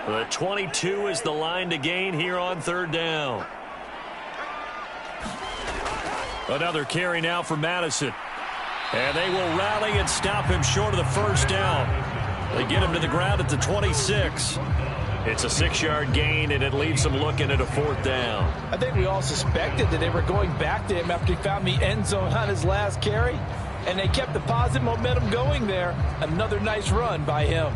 The 22 is the line to gain here on 3rd down. Another carry now for Madison. And they will rally and stop him short of the 1st down. They get him to the ground at the 26. It's a 6-yard gain, and it leaves them looking at a 4th down. I think we all suspected that they were going back to him after he found the end zone on his last carry. And they kept the positive momentum going there. Another nice run by him.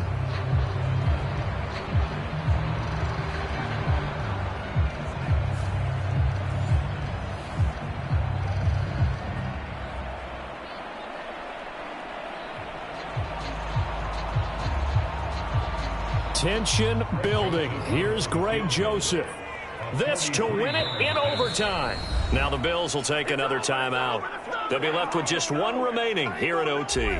Tension building. Here's Greg Joseph. This to win it in overtime. Now the Bills will take another timeout. They'll be left with just one remaining here at OT.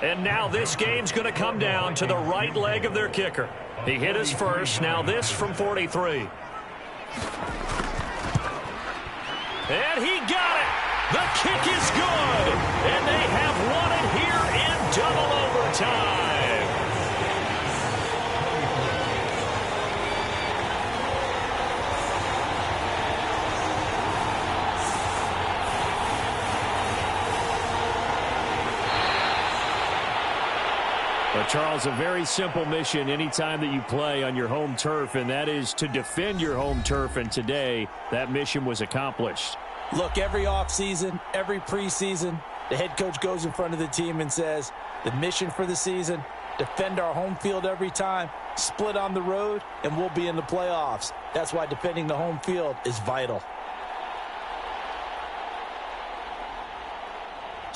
And now this game's going to come down to the right leg of their kicker. He hit his first. Now this from 43. And he got it. The kick is good. And they have won it here in double overtime. But, Charles, a very simple mission anytime that you play on your home turf, and that is to defend your home turf. And today, that mission was accomplished. Look, every offseason, every preseason, the head coach goes in front of the team and says, the mission for the season, defend our home field every time, split on the road, and we'll be in the playoffs. That's why defending the home field is vital.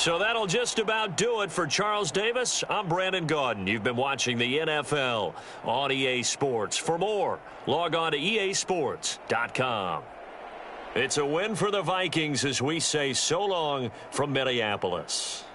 So that'll just about do it for Charles Davis. I'm Brandon Gaudin. You've been watching the NFL on EA Sports. For more, log on to easports.com. It's a win for the Vikings as we say so long from Minneapolis.